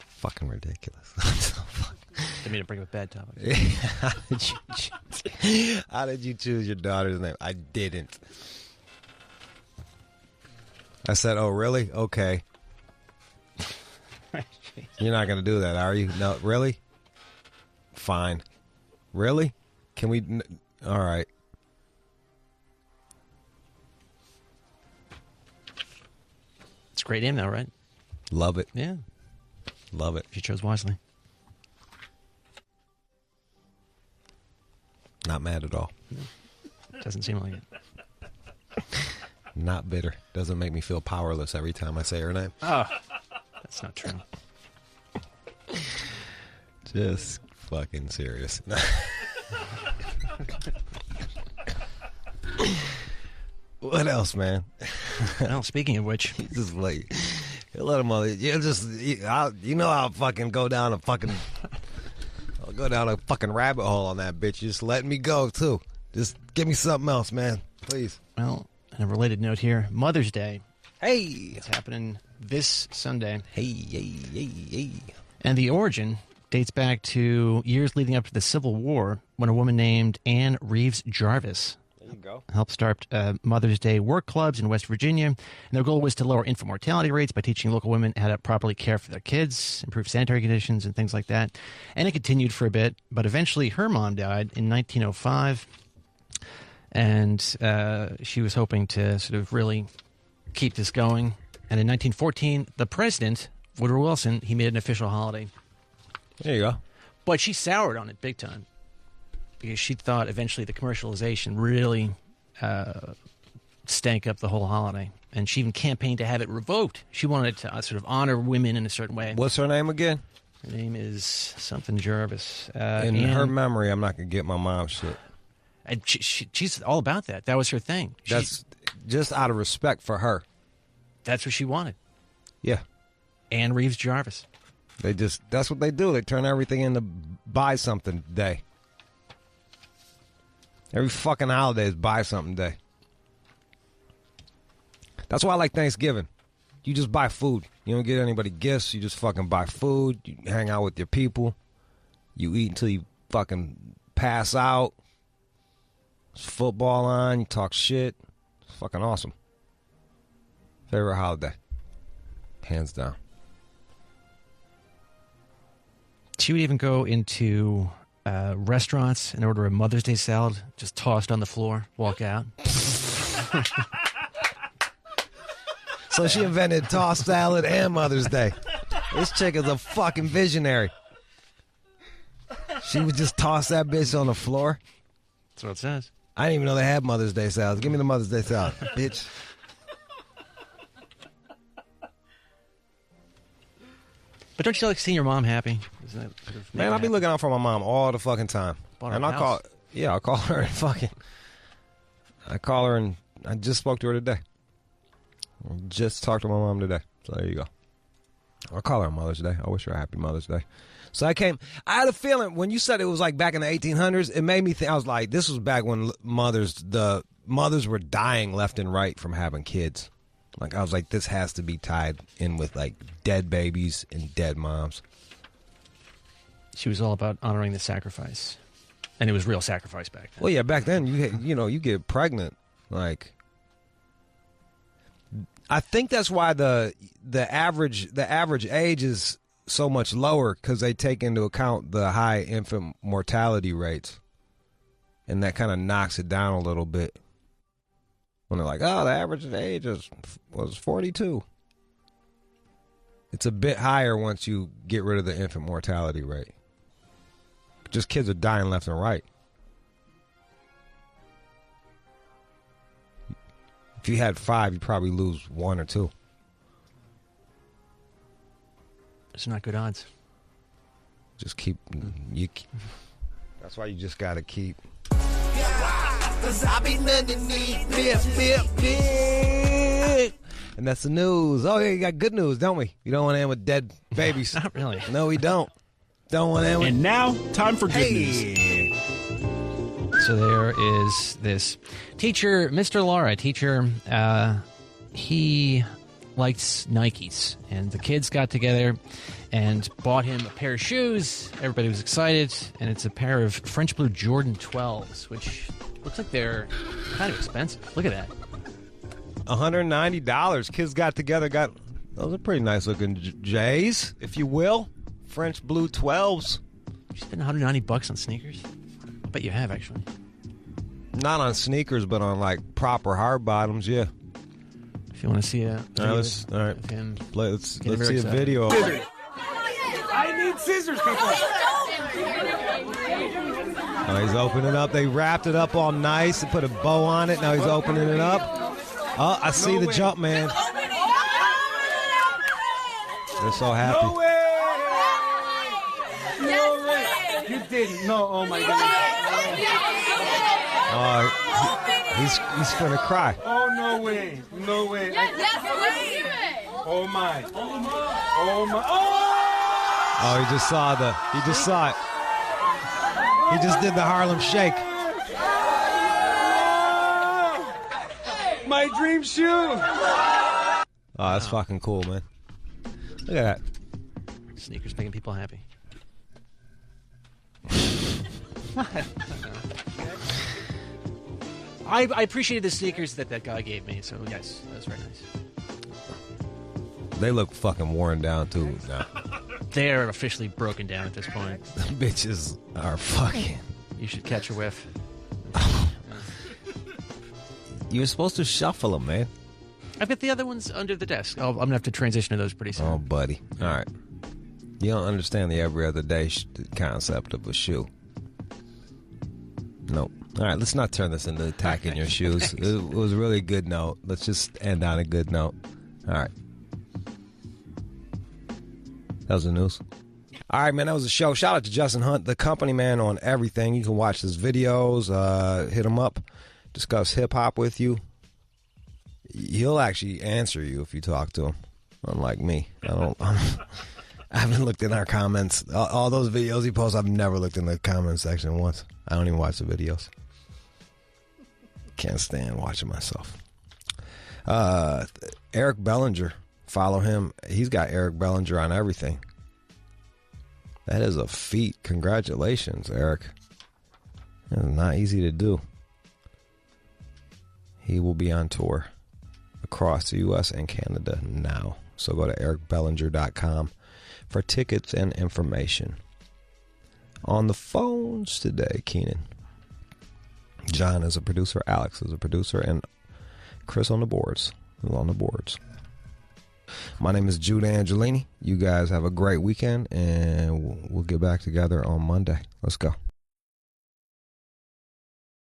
Fucking ridiculous. Didn't mean to bring up a bad topic. How did you choose your daughter's name? I didn't. I said, oh, really? Okay. You're not going to do that, are you? No, really? Fine. Really? Can we? All right. It's a great name, though, right? Love it. Yeah. Love it. You chose wisely. Not mad at all. No. Doesn't seem like it. Not bitter. Doesn't make me feel powerless every time I say her name. Oh, that's not true. Just fucking serious. What else, man? Well, speaking of which, just like let him. You know I'll fucking go down a fucking. I'll go down a fucking rabbit hole on that bitch. Just let me go too. Just give me something else, man, please. Well, on a related note here, Mother's Day. Hey, it's happening this Sunday. Hey. And the origin dates back to years leading up to the Civil War when a woman named Anne Reeves Jarvis helped start Mother's Day work clubs in West Virginia. And their goal was to lower infant mortality rates by teaching local women how to properly care for their kids, improve sanitary conditions, and things like that. And it continued for a bit, but eventually her mom died in 1905. And she was hoping to sort of really keep this going. And in 1914, the president, Woodrow Wilson, he made an official holiday. There you go. But she soured on it big time because she thought eventually the commercialization really stank up the whole holiday. And she even campaigned to have it revoked. She wanted to sort of honor women in a certain way. What's her name again? Her name is something Jarvis. In her memory, I'm not going to get my mom's shit. And she's all about that. That was her thing. That's just out of respect for her. That's what she wanted. Yeah. Ann Reeves Jarvis. That's what they do. They turn everything into buy something day. Every fucking holiday is buy something day. That's why I like Thanksgiving. You just buy food. You don't get anybody gifts. You just fucking buy food. You hang out with your people. You eat until you fucking pass out. There's football on. You talk shit. It's fucking awesome. Favorite holiday. Hands down. She would even go into restaurants and order a Mother's Day salad, just tossed on the floor, walk out. So she invented tossed salad and Mother's Day. This chick is a fucking visionary. She would just toss that bitch on the floor. That's what it says. I didn't even know they had Mother's Day salads. Give me the Mother's Day salad, bitch. But don't you like seeing your mom happy? Isn't that sort of Man, I'll be looking out for my mom all the fucking time. And I'll call her and fucking. I call her and I just spoke to her today. I just talked to my mom today. So there you go. I'll call her on Mother's Day. I wish her a happy Mother's Day. So I had a feeling when you said it was like back in the 1800s, it made me think, I was like, this was back when the mothers were dying left and right from having kids. Like, I was like, this has to be tied in with, like, dead babies and dead moms. She was all about honoring the sacrifice. And it was real sacrifice back then. Well, yeah, back then, you get pregnant. Like, I think that's why the average age is so much lower, because they take into account the high infant mortality rates. And that kind of knocks it down a little bit. When they're like, oh, the average age was 42. It's a bit higher once you get rid of the infant mortality rate. Just kids are dying left and right. If you had 5, you'd probably lose 1 or 2. It's not good odds. Just keep. That's why you just got to keep. And that's the news. Oh, yeah, you got good news, don't we? You don't want to end with dead babies. Not really. No, we don't. Don't want to end with... And now, time for good news. So there is this teacher, Mr. Laura, he likes Nikes. And the kids got together and bought him a pair of shoes. Everybody was excited. And it's a pair of French Blue Jordan 12s, which... looks like they're kind of expensive. Look at that. $190. Kids got together, those are pretty nice looking J's, if you will. French Blue 12s. You spend $190 on sneakers? I bet you have, actually. Not on sneakers, but on like proper hard bottoms, yeah. If you want to see a video let's see a video. I need scissors, people. Oh, he's opening up. They wrapped it up all nice and put a bow on it. Now he's opening it up. Oh, I see the jump, man. They're so happy. No way! No way! You didn't. No, oh my God. He's gonna cry. Oh, no way. No way. Oh my. Oh my. Oh, he just saw it. He just did the Harlem Shake. My dream shoe. Oh, that's fucking cool, man. Look at that. Sneakers making people happy. I appreciated the sneakers that guy gave me, so yes, that was very nice. They look fucking worn down, too, now. They're officially broken down at this point. The bitches are fucking... You should catch a whiff. You're supposed to shuffle them, man. I've got the other ones under the desk. I'm going to have to transition to those pretty soon. Oh, buddy. All right. You don't understand the every other day concept of a shoe. Nope. All right, let's not turn this into attacking your shoes. It was a really good note. Let's just end on a good note. All right. That was the news. All right, man, that was the show. Shout out to Justin Hunt, the company man on everything. You can watch his videos, hit him up, discuss hip-hop with you. He'll actually answer you if you talk to him, unlike me. I haven't looked in our comments. All those videos he posts, I've never looked in the comment section once. I don't even watch the videos. Can't stand watching myself. Eric Bellinger, follow him. He's got Eric Bellinger on everything. That is a feat. Congratulations, Eric. It's not easy to do. He will be on tour across the U.S. and Canada now. So go to ericbellinger.com for tickets and information. On the phones today, Keenan. John is a producer, Alex is a producer, and Chris on the boards. Who's on the boards? My name is Jude Angelini. You guys have a great weekend, and we'll get back together on Monday. Let's go.